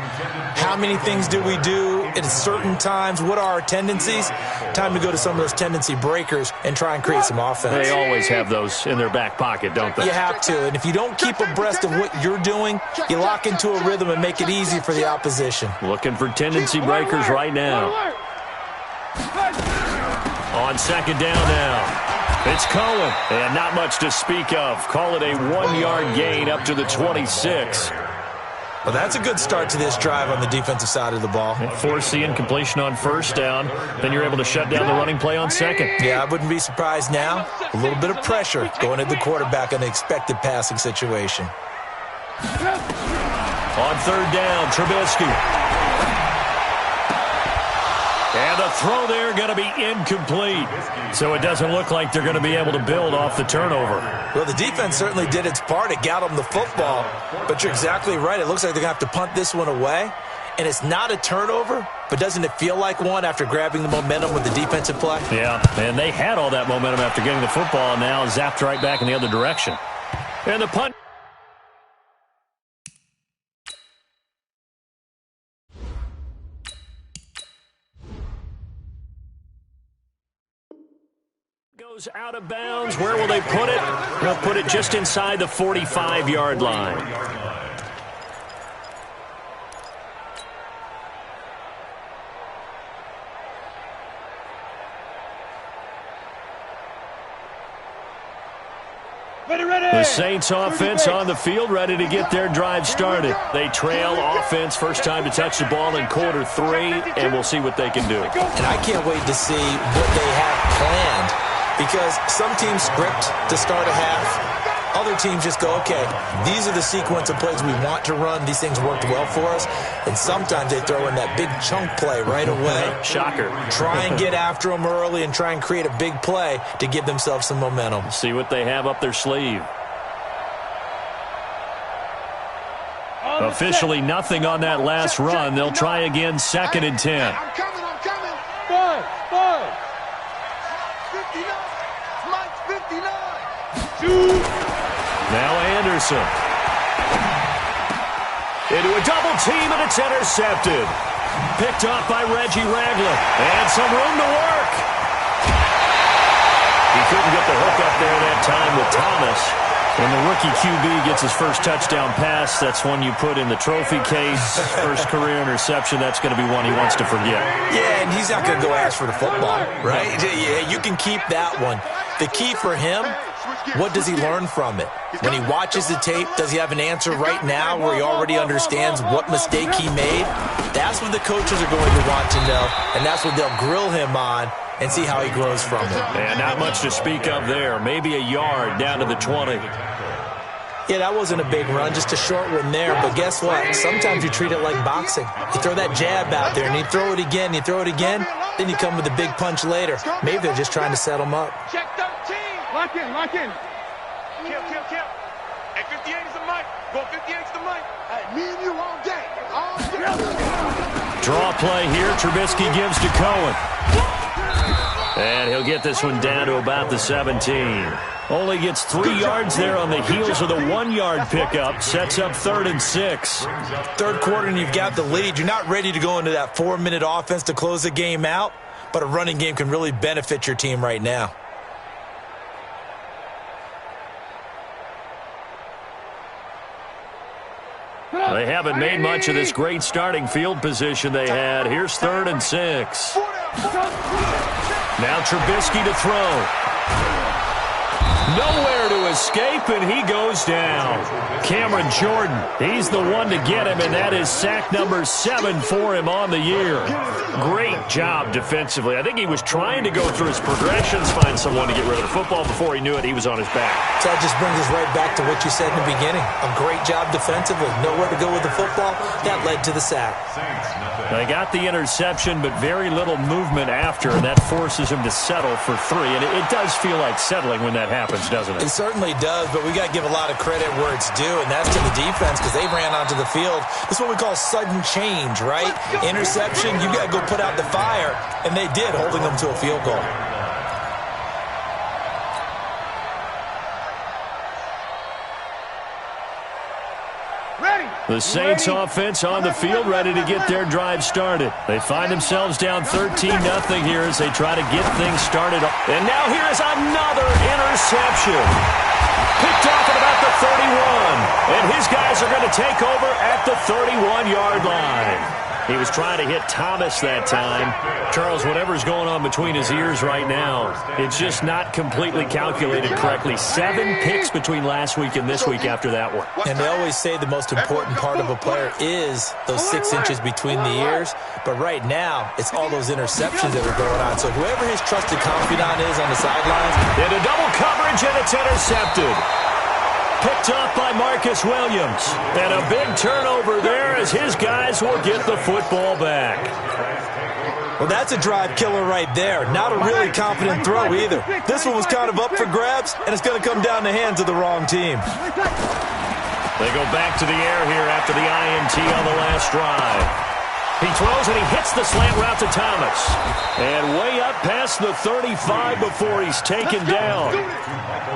How many things do we do at certain times? What are our tendencies? Time to go to some of those tendency breakers and try and create some offense. They always have those in their back pocket, don't they? You have to, and if you don't keep abreast of what you're doing, you lock into a rhythm and make it easy for the opposition. Looking for tendency breakers right now. On second down now. It's Cohen, and not much to speak of. Call it a 1-yard gain up to the 26. Well, that's a good start to this drive on the defensive side of the ball. Force the incompletion on first down. Then you're able to shut down the running play on second. Yeah, I wouldn't be surprised now. A little bit of pressure going at the quarterback in an expected passing situation. On third down, Trubisky. And the throw there going to be incomplete. So it doesn't look like they're going to be able to build off the turnover. Well, the defense certainly did its part. It got them the football. But you're exactly right. It looks like they're going to have to punt this one away. And it's not a turnover, but doesn't it feel like one after grabbing the momentum with the defensive play? Yeah, and they had all that momentum after getting the football, and now zapped right back in the other direction. And the punt. Goes out of bounds. Where will they put it? They'll put it just inside the 45-yard line. The Saints offense on the field, ready to get their drive started. They trail offense, first time to touch the ball in quarter 3, and we'll see what they can do. And I can't wait to see what they have planned. Because some teams script to start a half. Other teams just go, okay, these are the sequence of plays we want to run. These things worked well for us. And sometimes they throw in that big chunk play right away. Shocker. Try and get after them early and try and create a big play to give themselves some momentum. See what they have up their sleeve. Officially nothing on that last run. They'll try again, 2nd and 10. I'm coming. Five. 59. Mike's 59. Now Anderson. Into a double team, and it's intercepted. Picked off by Reggie Ragland. And some room to work. He couldn't get the hook up there that time with Thomas. When the rookie QB gets his first touchdown pass, that's one you put in the trophy case. First career interception, that's going to be one he wants to forget. Yeah, and he's not going to go ask for the football, right? Yeah, you can keep that one. The key for him, what does he learn from it? When he watches the tape, does he have an answer right now where he already understands what mistake he made? That's what the coaches are going to want to know, and that's what they'll grill him on and see how he grows from it. And not much to speak of there. Maybe a yard down to the 20. Yeah, that wasn't a big run, just a short one there. But guess what? Sometimes you treat it like boxing. You throw that jab out there, and you throw it again, then you come with a big punch later. Maybe they're just trying to set him up. Check 13. Lock in. Kill. Hey, 58 is the mic. Go 58 is the mic. Hey, me and you all day. Draw play here. Trubisky gives to Cohen. And he'll get this one down to about the 17. Only gets 3 yards there on the heels of the 1-yard pickup. Sets up 3rd and 6. Third quarter and you've got the lead. You're not ready to go into that 4-minute offense to close the game out, but a running game can really benefit your team right now. They haven't made much of this great starting field position they had. Here's 3rd and 6. Now Trubisky to throw. Nowhere to escape, and he goes down. Cameron Jordan, he's the one to get him, and that is sack number 7 for him on the year. Great job defensively. I think he was trying to go through his progressions, find someone to get rid of the football. Before he knew it, he was on his back. So that just brings us right back to what you said in the beginning. A great job defensively. Nowhere to go with the football. That led to the sack. They got the interception, but very little movement after, and that forces him to settle for 3. And it does feel like settling when that happens, doesn't it? It certainly does, but we got to give a lot of credit where it's due, and that's to the defense because they ran onto the field. This is what we call sudden change, right? Interception, you got to go put out the fire, and they did, holding them to a field goal. The Saints offense on the field, ready to get their drive started. They find themselves down 13-0 here as they try to get things started. And now here is another interception. Picked off at about the 31. And his guys are going to take over at the 31-yard line. He was trying to hit Thomas that time. Charles, whatever's going on between his ears right now, it's just not completely calculated correctly. 7 picks between last week and this week after that one. And they always say the most important part of a player is those 6 inches between the ears. But right now, it's all those interceptions that are going on. So whoever his trusted confidant is on the sidelines. Into double coverage, and it's intercepted. Picked off by Marcus Williams. And a big turnover there as his guys will get the football back. Well, that's a drive killer right there. Not a really confident throw either. This one was kind of up for grabs, and it's going to come down the hands of the wrong team. They go back to the air here after the INT on the last drive. He throws and he hits the slant route to Thomas. And way up past the 35 before he's taken down.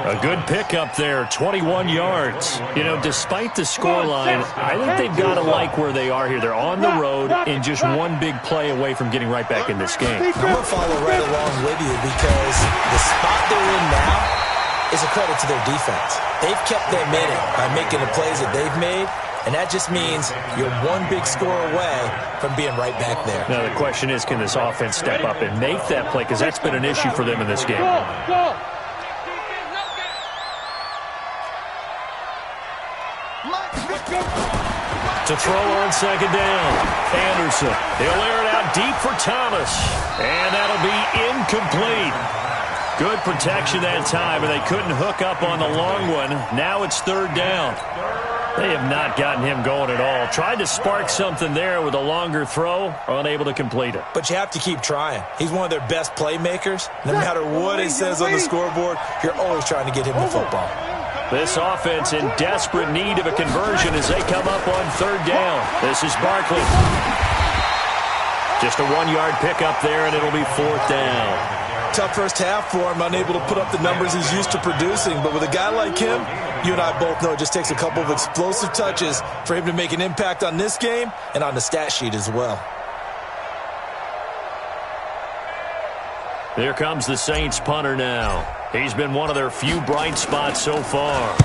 A good pickup there, 21 yards. You know, despite the scoreline, I think they've got to like where they are here. They're on the road and just one big play away from getting right back in this game. I'm going to follow right along with you because the spot they're in now is a credit to their defense. They've kept them in it by making the plays that they've made. And that just means you're one big score away from being right back there. Now the question is, can this offense step up and make that play? Because that's been an issue for them in this game. To throw on second down. Anderson. He'll air it out deep for Thomas. And that'll be incomplete. Good protection that time, and they couldn't hook up on the long one. Now it's third down. They have not gotten him going at all. Tried to spark something there with a longer throw, unable to complete it. But you have to keep trying. He's one of their best playmakers. No matter what it says on the scoreboard, you're always trying to get him the football. This offense in desperate need of a conversion as they come up on third down. This is Barkley. Just a 1-yard pickup there, and it'll be fourth down. Tough first half for him, unable to put up the numbers he's used to producing. But with a guy like him, you and I both know it just takes a couple of explosive touches for him to make an impact on this game and on the stat sheet as well. Here comes the Saints punter now. He's been one of their few bright spots so far.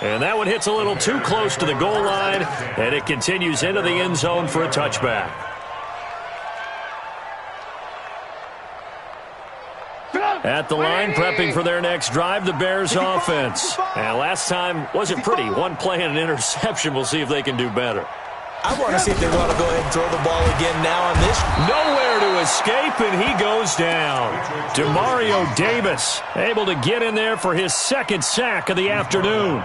And that one hits a little too close to the goal line, and it continues into the end zone for a touchback. At the line, prepping for their next drive, the Bears offense. And last time wasn't pretty. One play and an interception. We'll see if they can do better. I want to see if they want to go ahead and throw the ball again now on this. Nowhere to escape, and he goes down. Demario Davis able to get in there for his second sack of the afternoon.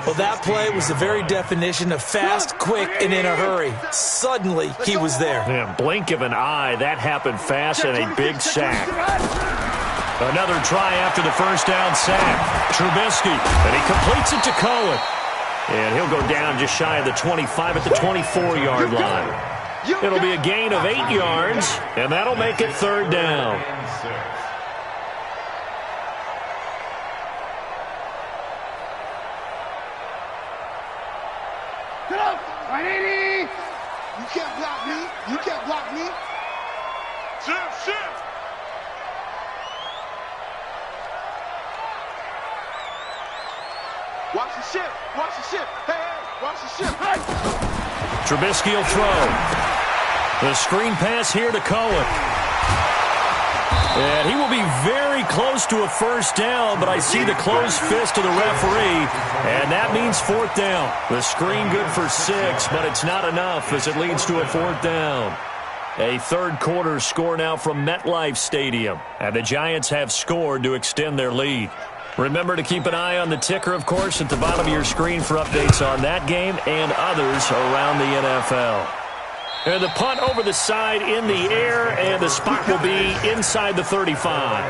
Well, that play was the very definition of fast, quick, and in a hurry. Suddenly, he was there. Yeah, blink of an eye, that happened fast, and a big sack. Another try after the first down sack. Trubisky, and he completes it to Cohen. And he'll go down just shy of the 25 at the 24-yard line. It'll be a gain of 8 yards, and that'll make it third down. Get up! 180! You can't block me. You can't block me. Shift. Watch the shift. Hey. Watch the ship. Trubisky will throw. The screen pass here to Cohen. And he will be very close to a first down, but I see the closed fist of the referee, and that means fourth down. The screen good for 6, but it's not enough as it leads to a fourth down. A third quarter score now from MetLife Stadium, and the Giants have scored to extend their lead. Remember to keep an eye on the ticker, of course, at the bottom of your screen for updates on that game and others around the NFL. And the punt over the side in the air, and the spot will be inside the 35.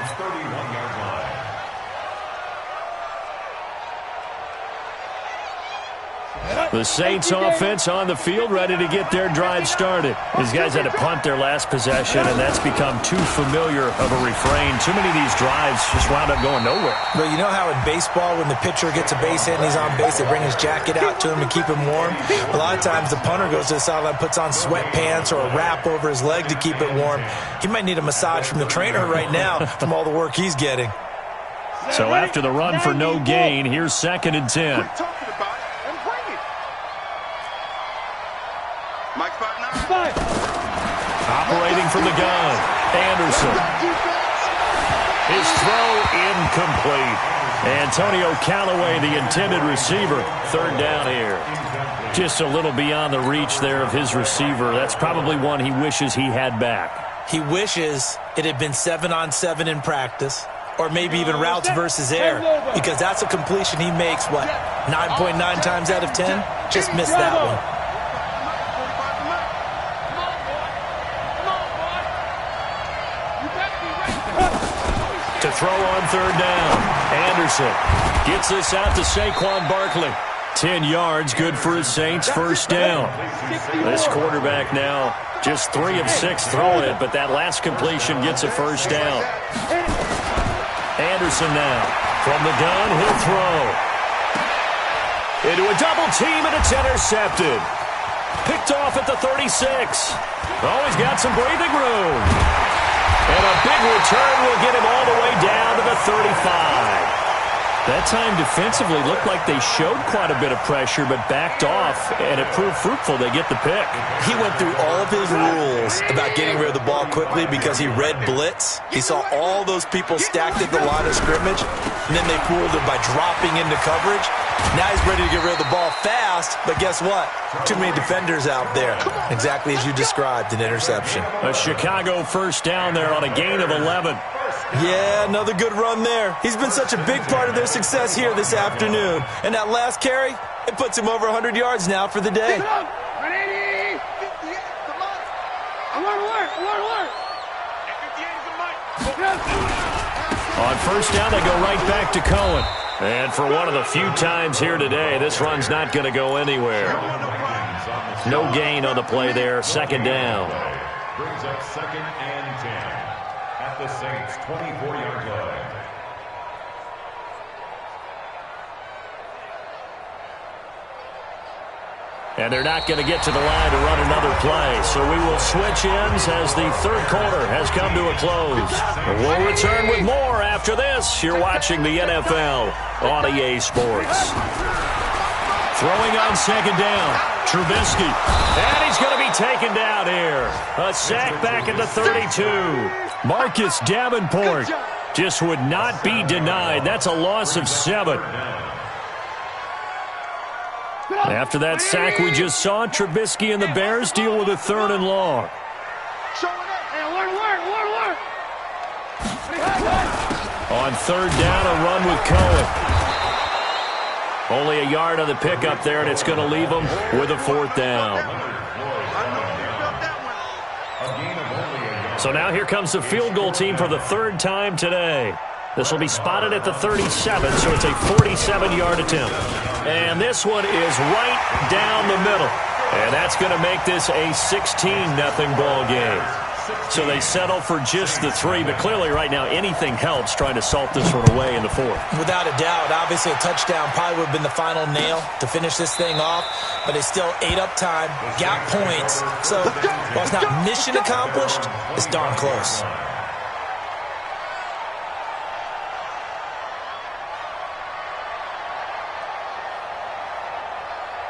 The Saints offense on the field, ready to get their drive started. These guys had to punt their last possession, and that's become too familiar of a refrain. Too many of these drives just wound up going nowhere. Well, you know how in baseball, when the pitcher gets a base hit and he's on base, they bring his jacket out to him to keep him warm? A lot of times the punter goes to the sideline, puts on sweatpants or a wrap over his leg to keep it warm. He might need a massage from the trainer right now from all the work he's getting. So after the run for no gain, here's 2nd and 10. Operating from the gun, Anderson. His throw incomplete. Antonio Callaway, the intended receiver, third down here. Just a little beyond the reach there of his receiver. That's probably one he wishes he had back. He wishes it had been 7-on-7 in practice, or maybe even routes versus air, because that's a completion he makes, 9.9 times out of 10? Just missed that one. To throw on third down. Anderson gets this out to Saquon Barkley. 10 yards, good for his Saints, first down. This quarterback now just 3 of 6 throwing it, but that last completion gets a first down. Anderson now from the gun, he'll throw. Into a double team, and it's intercepted. Picked off at the 36. Oh, he's got some breathing room. And a big return will get him all the way down to the 35. That time defensively looked like they showed quite a bit of pressure but backed off, and it proved fruitful. They get the pick. He went through all of his rules about getting rid of the ball quickly because he read blitz. He saw all those people stacked at the line of scrimmage, and then they fooled him by dropping into coverage. Now he's ready to get rid of the ball fast, but guess what? Too many defenders out there. Exactly as you described, an interception. A Chicago first down there on a gain of 11. Yeah, another good run there. He's been such a big part of their success here this afternoon. And that last carry, it puts him over 100 yards now for the day. On first down, they go right back to Cohen. And for one of the few times here today, this run's not going to go anywhere. No gain on the play there, second down. Brings up 2nd and 10 at the Saints' 24-yard line. And they're not going to get to the line to run another play. So we will switch ends as the third quarter has come to a close. We'll return with more after this. You're watching the NFL on EA Sports. Throwing on second down, Trubisky. And he's going to be taken down here. A sack back at the 32. Marcus Davenport just would not be denied. That's a loss of 7. After that sack we just saw, Trubisky and the Bears deal with a 3rd and long. On third down, a run with Cohen. Only a yard on the pickup there, and it's going to leave them with a 4th down. So now here comes the field goal team for the 3rd time today. This will be spotted at the 37, so it's a 47-yard attempt. And this one is right down the middle. And that's going to make this a 16-0 ball game. So they settle for just the 3, but clearly right now anything helps trying to salt this one away in the 4th. Without a doubt, obviously a touchdown probably would have been the final nail to finish this thing off, but they still ate up time, got points. So while it's not mission accomplished, it's darn close.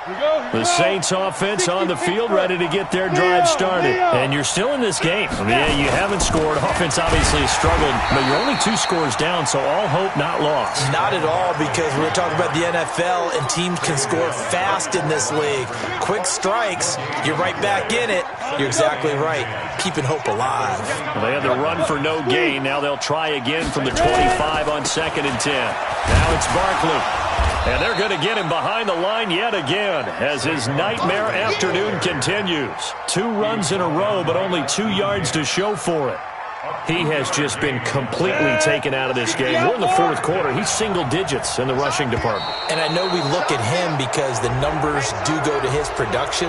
We go. The Saints offense on the field, ready to get their drive started. And you're still in this game. I mean, yeah, you haven't scored. Offense obviously has struggled, but you're only 2 scores down, so all hope not lost. Not at all, because we're talking about the NFL, and teams can score fast in this league. Quick strikes, you're right back in it. You're exactly right. Keeping hope alive. Well, they had the run for no gain. Now they'll try again from the 25 on 2nd and 10. Now it's Barkley. And they're going to get him behind the line yet again as his nightmare afternoon continues. 2 runs in a row, but only 2 yards to show for it. He has just been completely taken out of this game. We're in the 4th quarter. He's single digits in the rushing department. And I know we look at him because the numbers do go to his production,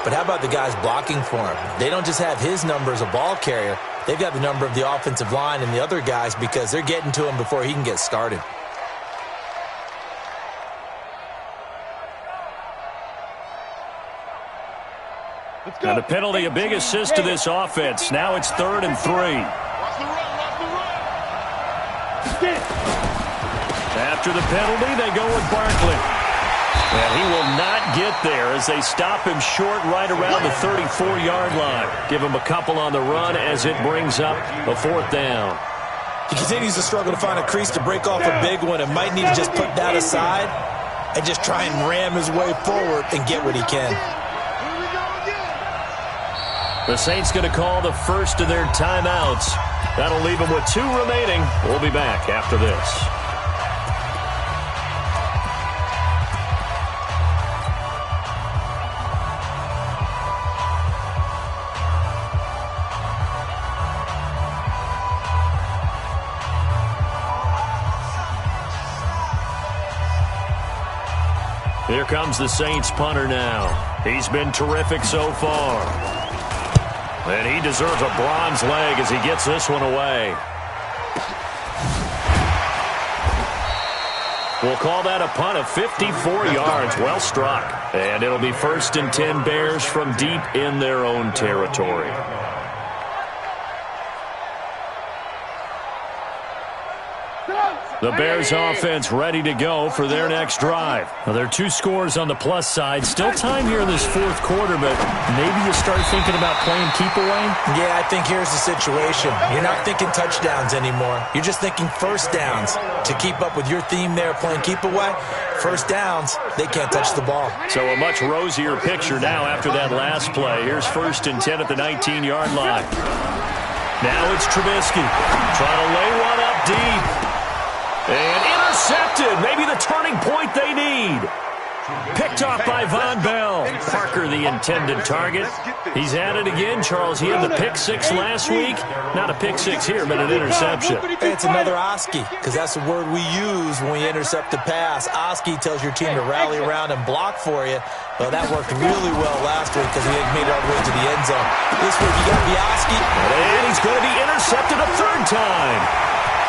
but how about the guys blocking for him? They don't just have his number as a ball carrier. They've got the number of the offensive line and the other guys because they're getting to him before he can get started. And the penalty, a big assist to this offense. Now it's 3rd and 3. After the penalty, they go with Barkley. And he will not get there as they stop him short right around the 34-yard line. Give him a couple on the run as it brings up a 4th down. He continues to struggle to find a crease to break off a big one and might need to just put that aside and just try and ram his way forward and get what he can. The Saints going to call the first of their timeouts. That'll leave them with 2 remaining. We'll be back after this. Here comes the Saints punter now. He's been terrific so far. And he deserves a bronze leg as he gets this one away. We'll call that a punt of 54 yards. Well struck. And it'll be 1st and 10 Bears from deep in their own territory. The Bears offense ready to go for their next drive. Now, there are 2 scores on the plus side. Still time here in this 4th quarter, but maybe you start thinking about playing keep away? Yeah, I think here's the situation. You're not thinking touchdowns anymore. You're just thinking first downs. To keep up with your theme there, playing keep away, first downs, they can't touch the ball. So a much rosier picture now after that last play. Here's 1st and 10 at the 19-yard line. Now it's Trubisky trying to lay one up deep. And intercepted. Maybe the turning point they need. Picked off by Von Bell. Parker, the intended target. He's at it again. Charles, he had the pick 6 last week. Not a pick 6 here, but an interception. It's another Oski, because that's the word we use when we intercept the pass. Oski tells your team to rally around and block for you. Well, that worked really well last week because we had made it all the way to the end zone. This week, you got the Oski. And he's going to be intercepted a 3rd time.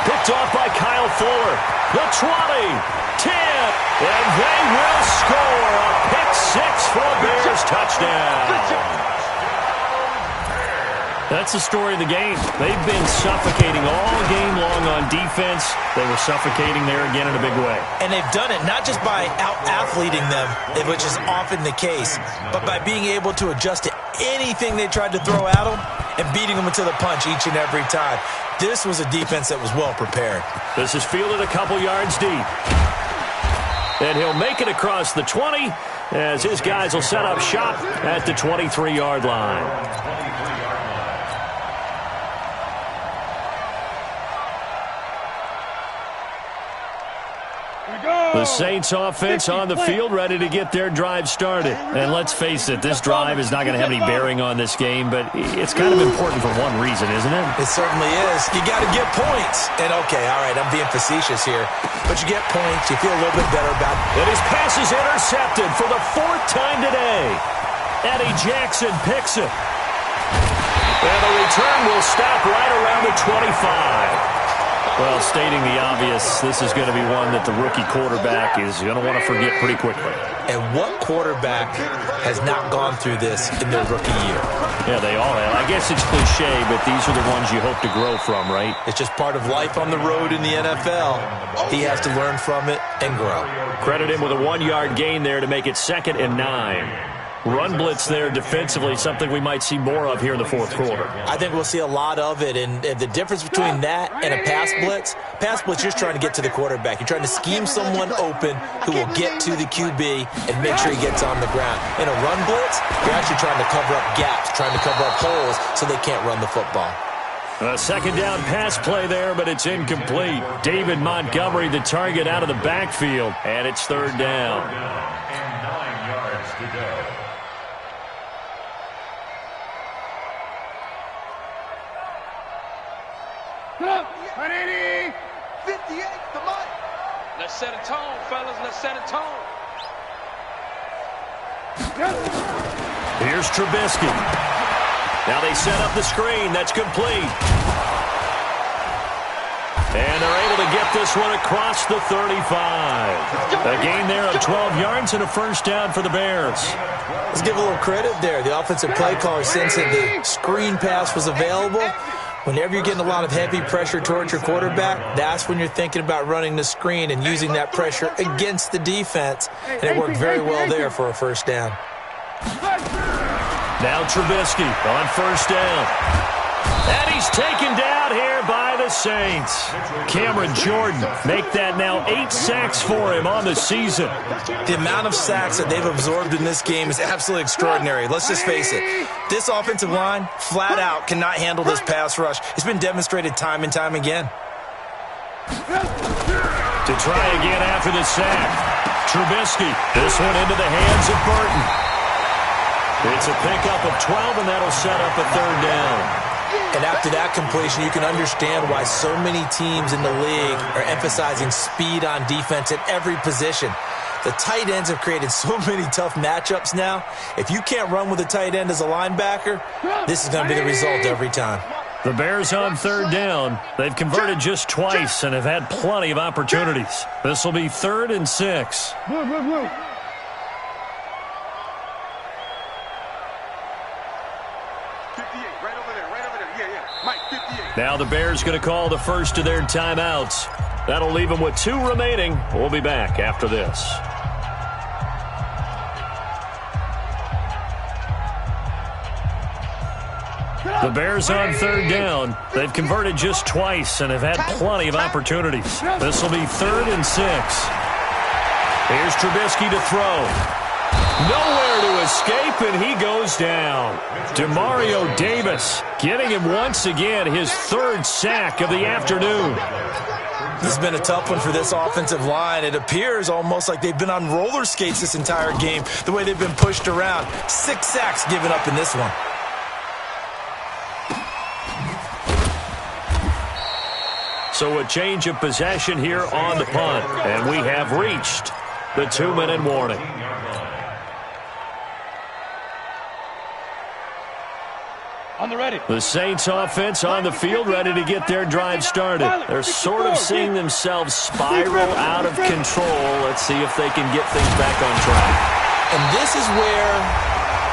Picked off by Kyle Fuller. The 20. 10, and they will score a pick 6 for a Bears touchdown. That's the story of the game. They've been suffocating all game long on defense. They were suffocating there again in a big way. And they've done it not just by out-athleting them, which is often the case, but by being able to adjust to anything they tried to throw at them and beating them into the punch each and every time. This was a defense that was well prepared. This is fielded a couple yards deep. And he'll make it across the 20 as his guys will set up shop at the 23-yard line. The Saints offense on the field ready to get their drive started. And let's face it, this drive is not going to have any bearing on this game, but it's kind of important for one reason, isn't it? It certainly is. You got to get points. And okay, all right, I'm being facetious here, but you get points, you feel a little bit better about it. And his pass is intercepted for the 4th time today. Eddie Jackson picks it. And the return will stop right around the 25. Well, stating the obvious, this is going to be one that the rookie quarterback is going to want to forget pretty quickly. And what quarterback has not gone through this in their rookie year? Yeah, they all have. I guess it's cliche, but these are the ones you hope to grow from, right? It's just part of life on the road in the NFL. He has to learn from it and grow. Credit him with a 1-yard gain there to make it 2nd and 9. Run blitz there defensively, something we might see more of here in the fourth quarter. I think we'll see a lot of it, and the difference between that and a pass blitz, you're just trying to get to the quarterback. You're trying to scheme someone open who will get to the QB and make sure he gets on the ground. In a run blitz, you're actually trying to cover up gaps, trying to cover up holes so they can't run the football. A 2nd down pass play there, but it's incomplete. David Montgomery, the target out of the backfield, and it's 3rd down. And 9 yards to go. Ready? 58 to Mike. Let's set a tone, fellas. Let's set a tone. Here's Trubisky. Now they set up the screen. That's complete. And they're able to get this one across the 35. A gain there of 12 yards and a 1st down for the Bears. Let's give a little credit there. The offensive play caller sensed that the screen pass was available. Whenever you're getting a lot of heavy pressure towards your quarterback, that's when you're thinking about running the screen and using that pressure against the defense. And it worked very well there for a 1st down. Now Trubisky on 1st down. And he's taken down here by the Saints. Cameron Jordan make that now 8 sacks for him on the season. The amount of sacks that they've absorbed in this game is absolutely extraordinary. Let's just face it. This offensive line, flat out, cannot handle this pass rush. It's been demonstrated time and time again. To try again after the sack. Trubisky, this one into the hands of Burton. It's a pickup of 12, and that'll set up a 3rd down. And after that completion, you can understand why so many teams in the league are emphasizing speed on defense at every position. The tight ends have created so many tough matchups now. If you can't run with a tight end as a linebacker, this is going to be the result every time. The Bears on 3rd down. They've converted just twice and have had plenty of opportunities. This will be 3rd and 6. Now the Bears going to call the first of their timeouts. That'll leave them with 2 remaining. We'll be back after this. The Bears on 3rd down. They've converted just twice and have had plenty of opportunities. This will be 3rd and 6. Here's Trubisky to throw. Nowhere to escape, and he goes down. Demario Davis getting him once again his 3rd sack of the afternoon. This has been a tough one for this offensive line. It appears almost like they've been on roller skates this entire game, the way they've been pushed around. 6 sacks given up in this one. So a change of possession here on the punt, and we have reached the 2-minute warning. On the ready. The Saints offense on the field, ready to get their drive started. They're sort of seeing themselves spiral out of control. Let's see if they can get things back on track. And this is where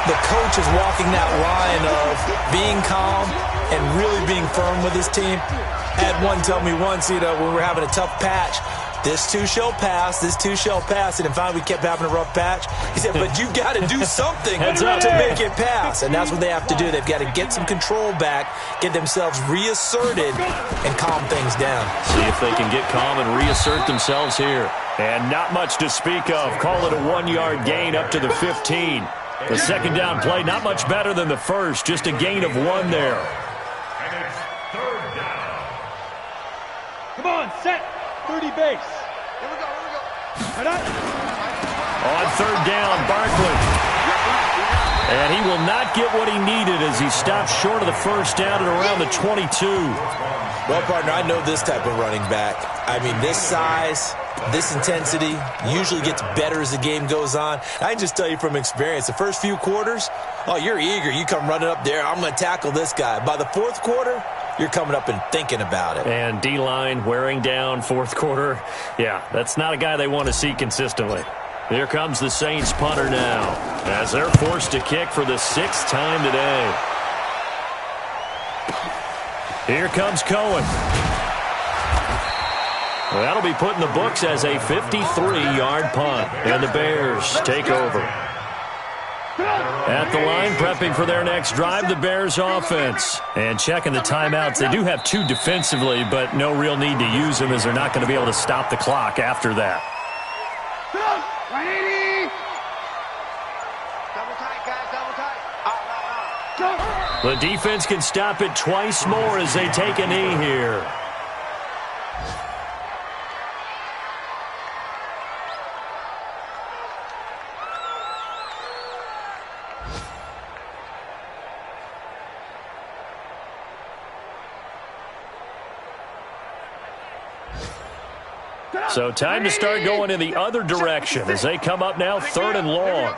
the coach is walking that line of being calm and really being firm with his team. I had one tell me once, when we were having a tough patch, this too shall pass, this too shall pass. And finally we kept having a rough patch. He said, but you got to do something to make it pass. And that's what they have to do. They've got to get some control back, get themselves reasserted, and calm things down. See if they can get calm and reassert themselves here. And not much to speak of. Call it a 1-yard gain up to the 15. The 2nd down play, not much better than the first. Just a gain of 1 there. And it's 3rd down. Come on, set. 30 base. Here we go. On 3rd down, Barkley. And he will not get what he needed as he stops short of the 1st down at around the 22. Well, partner, I know this type of running back. I mean, this size, this intensity usually gets better as the game goes on. I can just tell you from experience, the first few quarters, you're eager. You come running up there, I'm going to tackle this guy. By the 4th quarter, you're coming up and thinking about it. And D-line wearing down 4th quarter. Yeah, that's not a guy they want to see consistently. Here comes the Saints punter now as they're forced to kick for the 6th time today. Here comes Cohen. That'll be put in the books as a 53-yard punt. And the Bears take over. At the line, prepping for their next drive, the Bears offense. And checking the timeouts. They do have 2 defensively, but no real need to use them as they're not going to be able to stop the clock after that. The defense can stop it twice more as they take a knee here. So time to start going in the other direction as they come up now 3rd and long.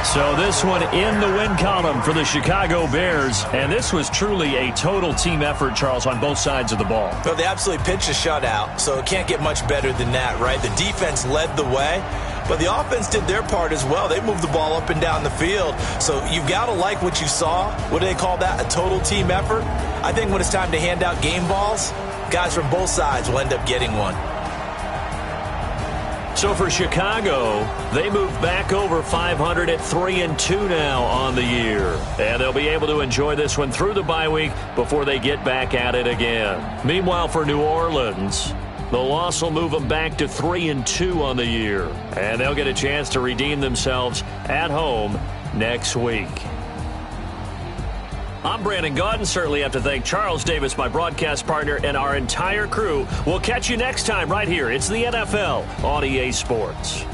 So this one in the win column for the Chicago Bears. And this was truly a total team effort, Charles, on both sides of the ball. Well, they absolutely pitched a shutout, so it can't get much better than that, right? The defense led the way, but the offense did their part as well. They moved the ball up and down the field. So you've got to like what you saw. What do they call that? A total team effort? I think when it's time to hand out game balls, guys from both sides will end up getting one. So for Chicago, they move back over 500 at 3-2 now on the year. And they'll be able to enjoy this one through the bye week before they get back at it again. Meanwhile, for New Orleans, the loss will move them back to 3-2 on the year. And they'll get a chance to redeem themselves at home next week. I'm Brandon Gaudin. Certainly have to thank Charles Davis, my broadcast partner, and our entire crew. We'll catch you next time right here. It's the NFL on EA Sports.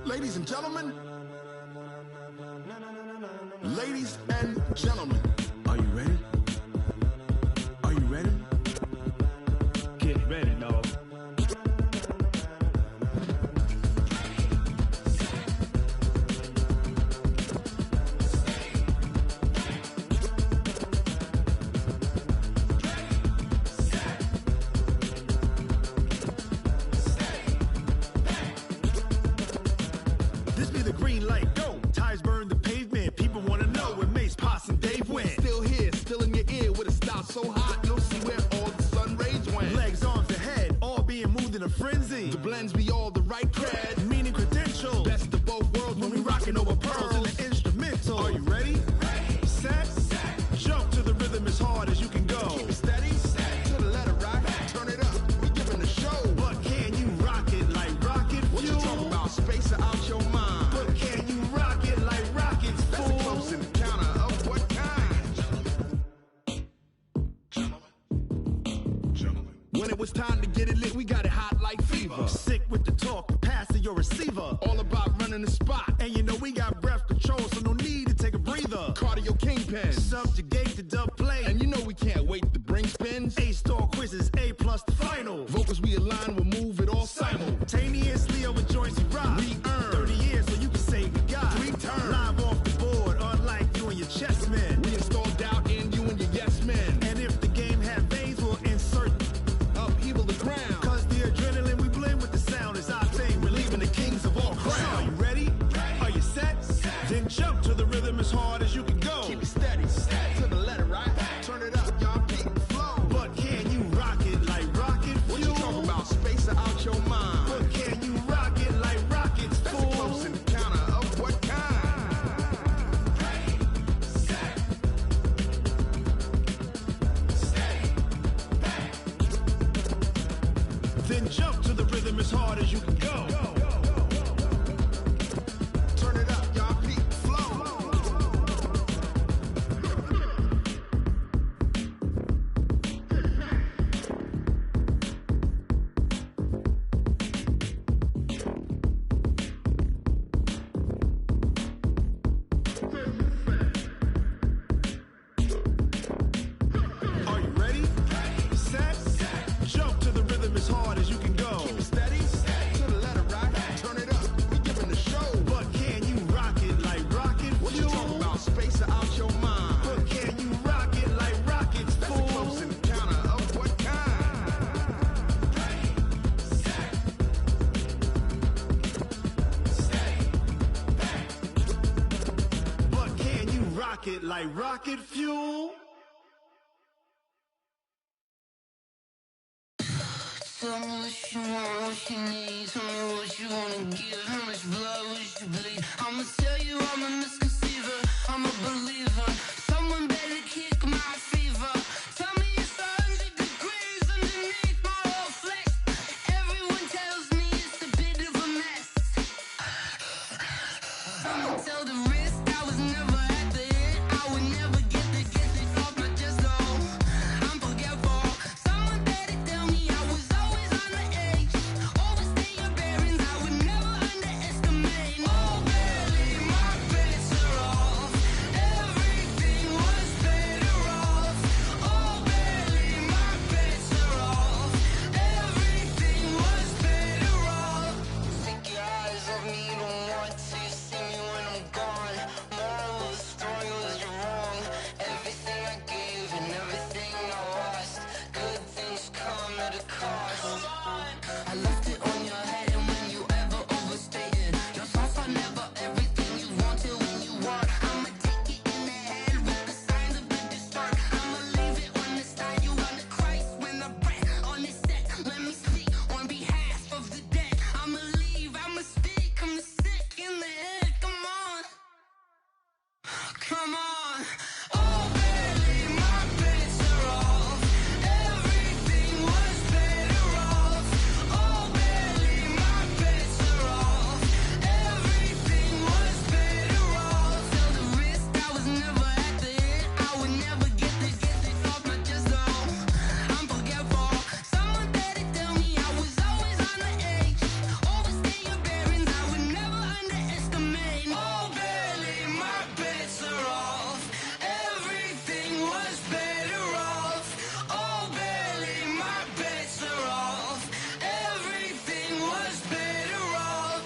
Ladies and gentlemen. Ladies and gentlemen, are you ready? Are you ready? Get ready, dog. This be the green light, go. Tires burn the pavement. People want to know where Mace, Potts, and Dave went. Still here, still in your ear with a style so hot, you'll see where all the sun rays went. Legs, arms, and head, all being moved in a frenzy. The blends be all the right cred, meaning credentials. Best of both worlds when we rockin' over pearls in the instrumental. Are you ready? Set, jump to the rhythm as hard as you can go. Keep it steady, to the letter right, turn it up, we giving a show. But can you rock it like rocket fuel? What you talking about, space or out your mind? But can you rock it like rockets, fool? That's a close encounter of what kind? Gentlemen. When it was time to get it lit, we got it hot like fever. Sick with the talk, passing your receiver. All about running the spot. And you know we got breath control, so no need to take a breather. Cardio kingpin, subjugate the dub play. And you know we can't wait to bring spins. A-star quizzes, A+ the final. Vocals we align, we'll move it all simultaneously over joints we rock. We earn 30 years, so you can say we got 3 turns. Live off the board, unlike you and your chess men. We install doubt in you and your yes men. And if the game had veins, we'll insert upheaval the ground. Cause the adrenaline we blend with the sound is our thing. We're leaving the kings of all crowns. So are you ready? Are you set? Then jump to the rhythm as hard as you can go. Keep it steady, to the letter right. Turn it up, y'all keep the flow. But can you rock it like rocket fuel? What you talking about, space or out your mind? But can you rock it like rockets, fool? That's a close encounter of what kind? Then jump to the rhythm as hard as you can go. Turn it up, y'all keep the flow. Are you ready? Set, jump to the rhythm as hard as you can go. Keep it steady, to the letter right. it like rocket fuel. Tell me what you want, what you need. Tell me what you wanna give. How much blood would you bleed? I'ma tell you I'm a misconceiver. I'm a believer. Someone better kick my fever. Tell me it's 100 degrees underneath my whole flesh. Everyone tells me it's a bit of a mess. I'ma tell the risk I was never at the end. I would never get this off my chest though. I'm forgetful. Someone better tell me I was always on the edge. Overstay your bearings, I would never underestimate. Oh, barely my bets are off. Everything was better off. Oh, barely my bets are off. Everything was better off. Take your eyes off me, don't want to see me when I'm gone. Moral of the story was you're wrong. Everything I gave and everything I lost. Good things come at a cost. I left it on your head, and when you ever overstated, your thoughts are never everything you wanted when you want. I'ma take it in the head with the signs of the distort. I'ma leave it on the side. You on the Christ when I breath on this set. Let me speak on behalf of the dead. I'ma leave, I'ma speak. I'm sick in the head. Come on, come on. Oh, barely my bets are off. Everything was better off. Oh, barely my bets are off. Everything was better off. Tell the risk I was never at the end. I would never get this off my chest though. I'm forgetful. Someone better tell me I was always on the edge. Overstay your bearings, I would never underestimate. Oh, barely my bets are off. Everything was better off. Oh, barely my bets are off. Everything was better off.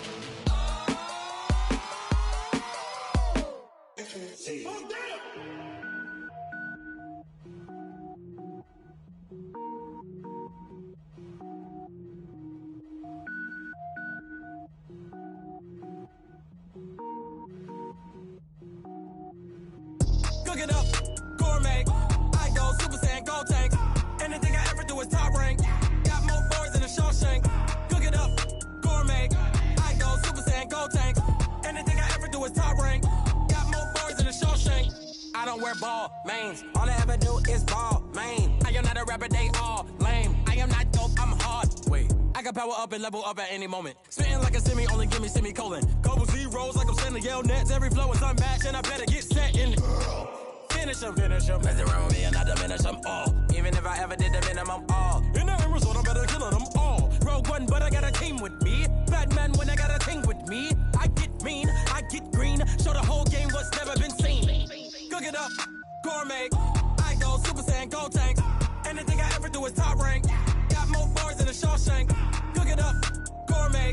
Cook it up, gourmet. I go Super Saiyan, gold tank. Anything I ever do is top rank. Got more boys than a Shawshank. Cook it up, gourmet. I go Super Saiyan, gold tank. Anything I ever do is top rank. Got more boys than a Shawshank. I don't wear ball mains. All I ever do is ball main. I am not a rapper, they all lame. I am not dope, I'm hard. Wait, I can power up and level up at any moment. Spitting like a semi, only give me semicolon. Couple zeros like I'm sending yell nets. Every flow is unmatched and I better get set in. Finish them. Mess around with me and I diminish them all. Even if I ever did the minimum all. In the end result, I'm better killing them all. Rogue One, but I got a team with me. Batman when I got a thing with me. I get mean, I get green. Show the whole game what's never been seen. Cook it up, gourmet. I go Super Saiyan, gold tank. Anything I ever do is top rank. Got more bars than a Shawshank. Cook it up, gourmet.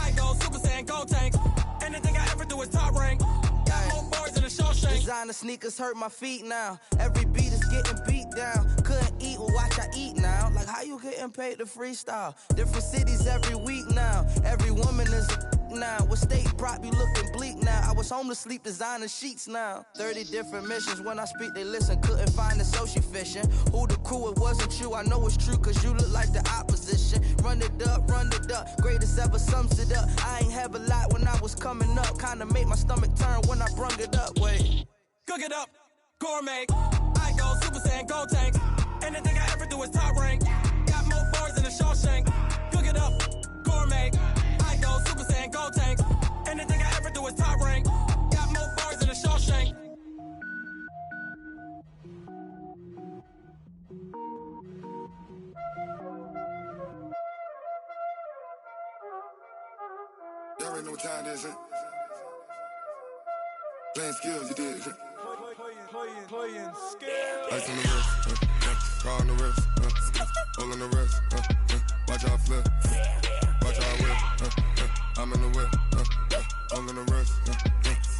I go Super Saiyan, gold tank. Anything I ever do is top rank. Got more bars than a Shawshank. Designer sneakers hurt my feet now. Every beat is getting beat down. Couldn't eat, well watch I eat now. Like how you getting paid to freestyle? Different cities every week now. Every woman is a now. What state prop you looking bleak now? I was home to sleep designer sheets now. 30 different missions. When I speak they listen. Couldn't find the social fishing. Who the crew, it wasn't you. I know it's true cause you look like the opposition. Run it up. Greatest ever sums it up. I ain't have a lot when I was coming up. Kinda made my stomach turn when I brung it up. Wait. Cook it up, gourmet. I go Super Saiyan, gold tank. Anything I ever do is top rank. Got more bars than a Shawshank. Cook it up, gourmet. I go Super Saiyan, gold tank. Anything I ever do is top rank. Got more bars than a Shawshank. Y'all already know what time it is, huh? Playing skills, you did. Playing skills. Ice on the wrist, car on the wrist, hole on the wrist, watch how I flip, watch how I whip, I'm in the whip, hole on the wrist,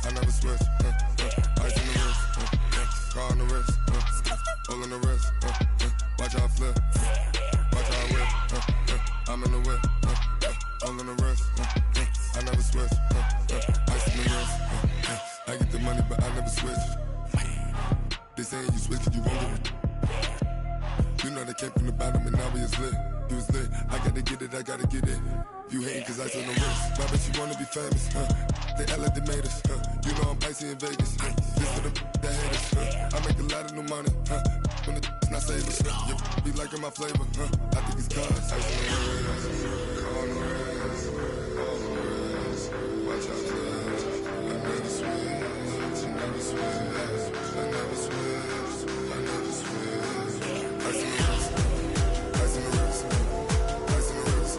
I never switch, ice on the wrist, car on the wrist, hole on the wrist, watch how I flip, watch how I whip, I'm in the whip, hole on the wrist, I never switch, ice on the wrist, I get the money but I never switch. saying you switch, you won't get it. You know they came from the bottom and now we is lit. You was lit, I gotta get it, I gotta get it. You hating cause I took no risks. My bitch, you wanna be famous, They act like they made us, You know I'm icy in Vegas, This for the that hate us, I make a lot of new money, When the not savers, You be liking my flavor, I think it's cause ice on the wrist, on the wrist, on the wrist. Watch out, cuz I never switch, I never switch, I never switch, I never switch. Ice on the wrist, ice on the wrist, ice on the wrist, ice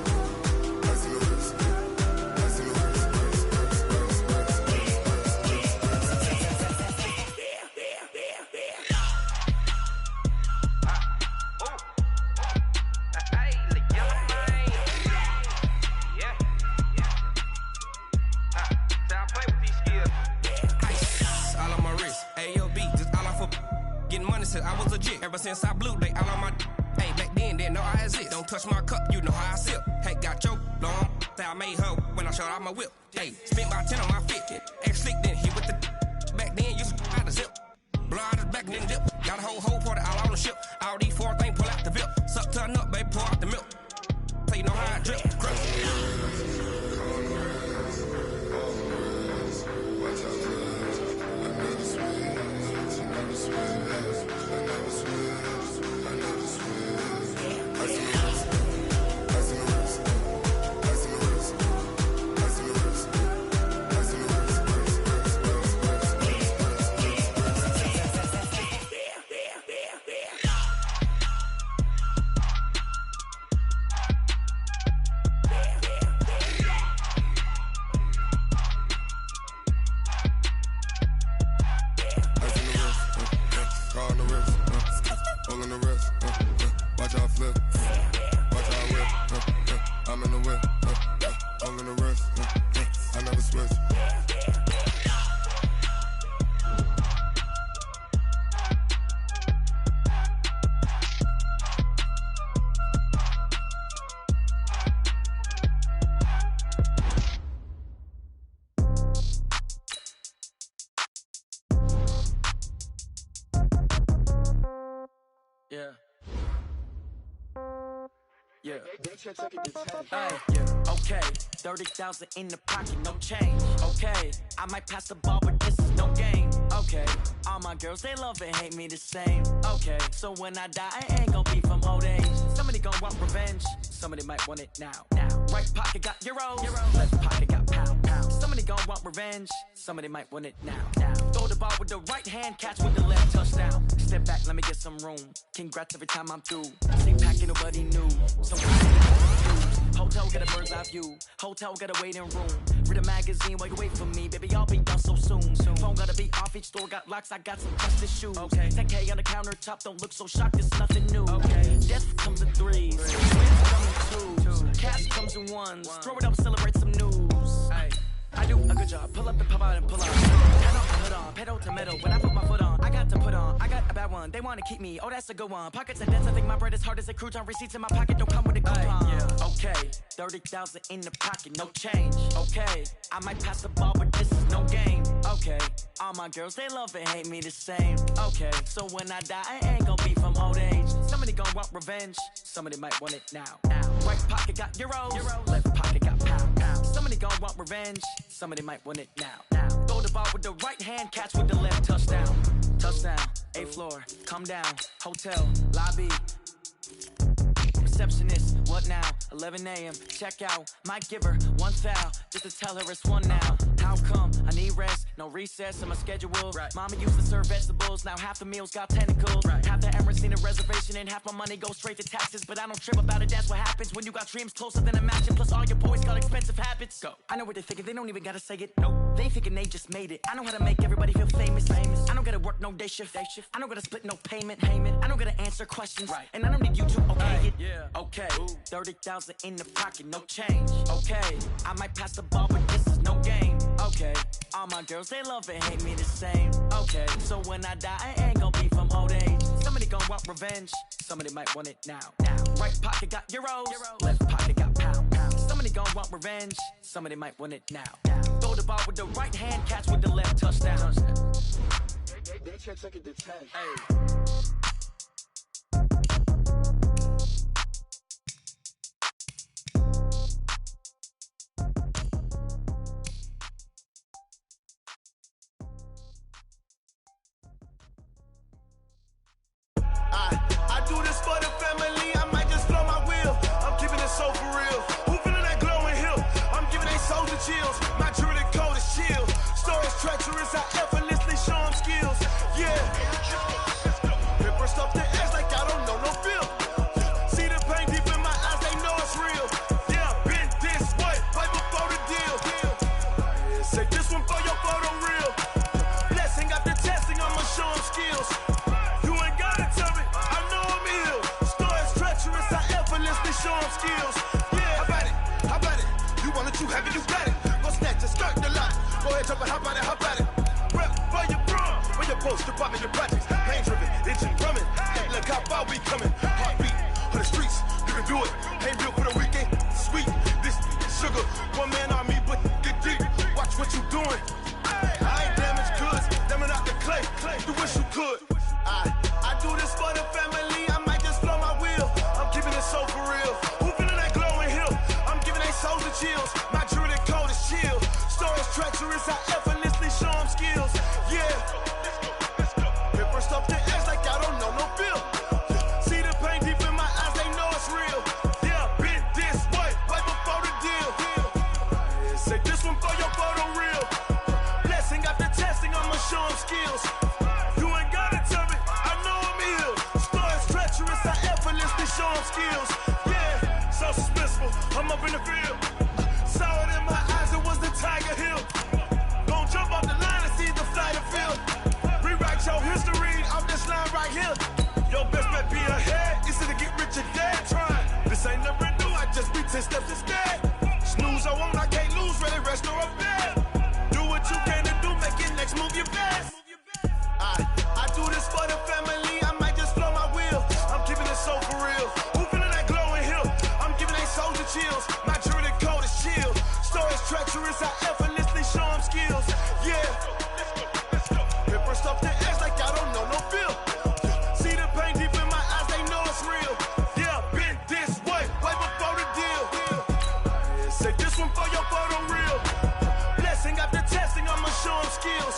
on the wrist, ice on the wrist. I was legit ever since I blew they all on my. Hey, back then didn't know I exist. Don't touch my cup, you know how I sip. Hey, got your long. Say I made her when I showed out my whip. Hey, spent about 10 on my fit. Ex slick then hit with the. Back then used to out the zip. Blow out his back then dip. Got a whole party all on the ship. All these four things pull out the VIP. Suck turn up, baby, pour out the milk. So you know how I drip. Crush. Watch out, cuz I never switch. I never switch. Yeah. Okay. 30,000 in the pocket, no change. Okay. I might pass the ball, but this is no game. Okay. All my girls, they love and hate me the same. Okay. So when I die, I ain't gonna be from old age. Somebody gonna want revenge. Somebody might want it now. Right pocket got euros. Left pocket got pound. Somebody gonna want revenge. Somebody might want it now. Throw the ball with the right hand, catch with the left, touchdown. Step back, let me get some room. Congrats every time I'm through. Same packet, nobody knew. Hotel get a bird's eye view. Hotel got a waiting room. Read a magazine while you wait for me. Baby, I'll be done so soon. Phone gotta be off, each store got locks. I got some trusted shoes. 10K on the countertop, don't look so shocked, it's nothing new. Death comes in threes, wins come in twos. Cash comes in ones. Throw it up, celebrate some news. I do a good job. Pull up the pub out and pull up. Head off the hood on, pedal to metal. When I put my foot on, I got to put on. I got a bad one. They want to keep me. Oh, that's a good one. Pockets and dents. I think my bread is hard as a crouton. Receipts in my pocket don't come with a coupon. Okay, 30,000 in the pocket, no change. Okay, I might pass the ball, but this is no game. Okay, all my girls they love and hate me the same. Okay, so when I die, I ain't gonna be from old age. Somebody gonna want revenge. Somebody might want it now. Right pocket got euros. Left pocket got pound. Somebody gonna want revenge. Somebody might want it now. Throw the ball with the right hand, catch with the left, touchdown. Touchdown, 8th floor, come down, hotel, lobby. Receptionist, what now? 11 a.m. Check out. Might give her one foul just to tell her it's one now. How come? I need rest, no recess in my schedule. Mama used to serve vegetables, now half the meals got tentacles. Half the Emirates need a reservation and half my money goes straight to taxes. But I don't trip about it, that's what happens when you got dreams closer than a mansion. Plus all your boys got expensive habits. Go. I know what they're thinking, they don't even gotta say it. Nope. They thinking they just made it. I know how to make everybody feel famous. I don't gotta work no day shift. I don't gotta split no payment. I don't gotta answer questions. And I don't need you to okay it. Okay, 30,000 in the pocket, no change. Okay, I might pass the ball, but this is no game. Okay, all my girls, they love and hate me the same. Okay, so when I die, I ain't gonna be from old age. Somebody gonna want revenge. Somebody might want it now. Right pocket got euros. Left pocket got pound. Somebody gonna want revenge. Somebody might want it now. Throw the ball with the right hand, catch with the left, touchdown. They check it to 10. I do this for the family, I might just blow my wheel. I'm keeping it so for real. Who feeling that glowing hill? I'm giving they soldier chills. My jewelry code is chill. Stories treacherous, I effortlessly show them skills. Yeah. Paper stuff the edge like I don't know no feel. See the pain deep in my eyes, they know it's real. Yeah, been this way, way before the deal. Say this one for your photo real. Blessing after testing, I'ma show them skills. Show them skills. Yeah, how about it? You want it, you have it, you got it. Go snatch it, start the lot. Go ahead, jump it, how about it? Rep for your bro, for your post, your poppin', your projects. Pain driven, itching, drumming. Hey, look how far we coming. Heartbeat on the streets, you can do it. Ain't built for the weekend, sweet. This sugar, one man army, but get deep. Watch what you doing. I ain't damaged goods, damn it out the clay. You wish you could. I do this for the family, I might just blow my wheel. I'm keeping it so for real. Who feeling that glowing hill? I'm giving they soldier chills. My jewelry code is chill. Stories treacherous, I effortlessly show them skills. Yeah. Paper stuff the edge like I don't know no feel. See the pain deep in my eyes, they know it's real. Yeah, been this way, way before the deal. Say this one for your photo real. Blessing after testing, I'ma show them skills. You ain't gotta tell me, I know I'm ill. Stories treacherous, I effortlessly show them skills. Yeah, so suspenseful, I'm up in the field. Saw it in my eyes, it was the Tiger Hill. Gon' jump off the line and see the flight of field. Rewrite your history off this line right here. Your best bet be ahead, it's to get rich or dead trying. This ain't never new, I just be 10 steps instead. Snooze I won't, I can't lose, ready, rest or a bed. Do what you can to do, make your next move your best. I do this for the family, I might just blow my wheel. I'm keeping it so for real. Who feeling that glowing hill? I'm giving they soldier chills. My jewelry code is chill. Stories treacherous, I effortlessly show them skills. Yeah. Paper stuff the edge like I don't know no feel. See the pain deep in my eyes, they know it's real. Yeah, been this way, way before the deal. Say this one for your photo real. Blessing after testing, I'ma show them skills.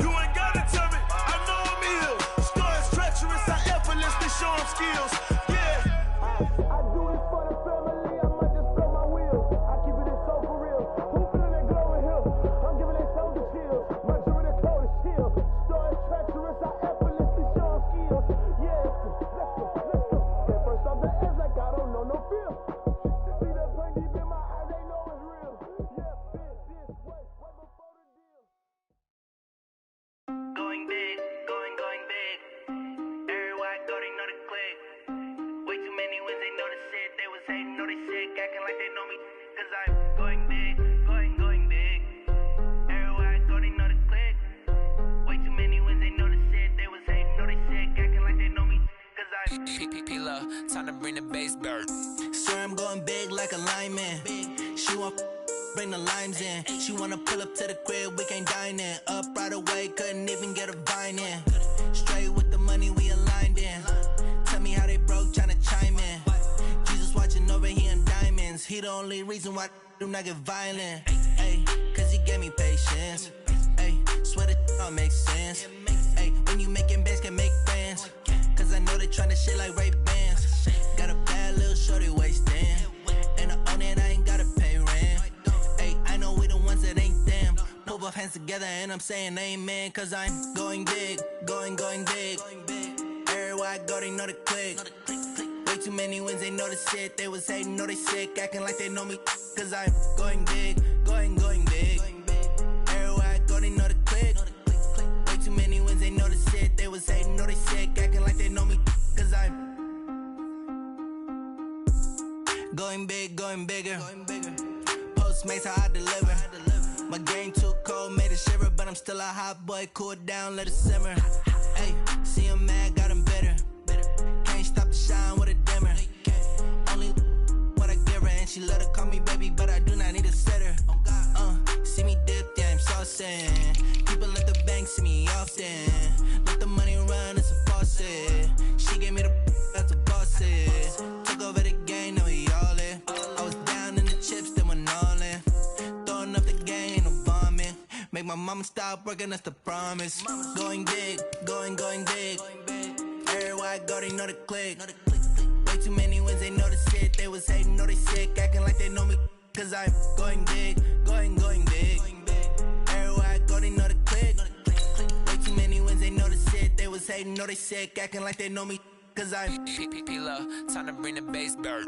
You ain't gotta tell me, I know I'm ill. Stories treacherous, I effortlessly show them skills. Yeah. I do this for the family, I might just blow my wheel. I keep it so for real. Who feeling that glowing hill? I'm giving they soldier chills. My jewelry code is chill. Stories treacherous, I effortlessly show them skills. Yeah. Let's go. Get first off the edge like I don't know no feel. See that pain deep in my eyes, they know it's real. Yeah, been this way, way before the deal. Going big, going big. Everywhere I go, they know the click. Way too many wins, they know the shit. They was hating, know they sick, acting like they know me. Cause I'm going big, going big. Everywhere I go, they know the click. Way too many wins, they know the shit. They was hating, know they sick, acting like they know me. Cause I'm P-P-P-Love, time to bring the bass bird. swear I'm going big like a lineman. She want bring the limes in. She wanna pull up to the crib, we can't dine in. Up right away, couldn't even get a vine in. Straight with the money we aligned in. Tell me how they broke, tryna chime in. Jesus watching over here in diamonds. He the only reason why I do not get violent. Ay, cause he gave me patience. Ay, swear that all makes sense. Ay, when you making bands, can make friends. Cause I know they tryna shit like Ray-Bans. Got a bad little shorty wasting. And I own it, I ain't gotta pay rent. Ay, I know we the ones that ain't them. Put both hands together and I'm saying amen. Cause I'm going big, going big. Everywhere I go, they know the click. Way too many wins, they know the shit. They was hating, know they sick, acting like they know me. Cause I'm going big, going big. Everywhere I go, they know the click. Way too many wins, they know the shit. They was hating, know they sick, acting like they know me. Cause I'm going big, going bigger. Postmates how I deliver. My game too cold, made it shiver, but I'm still a hot boy. Cool it down, let it simmer. Hey, see him mad, got him bitter. Can't stop the shine with a dimmer. Only what I give her, and she let her call me baby, but I do not need a sitter. See me dip, yeah, I'm saucing. People at the bank see me off Boston. Let the money run, it's a faucet. She gave me the that's a faucet. Took over the game, now we all in. I was down in the chips, then went all in. Throwing up the game, no bombing. Make my mama stop working, that's the promise. Going big, going big. Everywhere I go, they know the click. Way too many wins, they know the shit. They was hating, know they sick, acting like they know me. Cause I'm going big, going big. Everywhere I go, they know the click. Way too many wins, they know the shit. They was hating, know they sick, acting like they know me. Cause I'm P-P-P-Love, time to bring the bass back.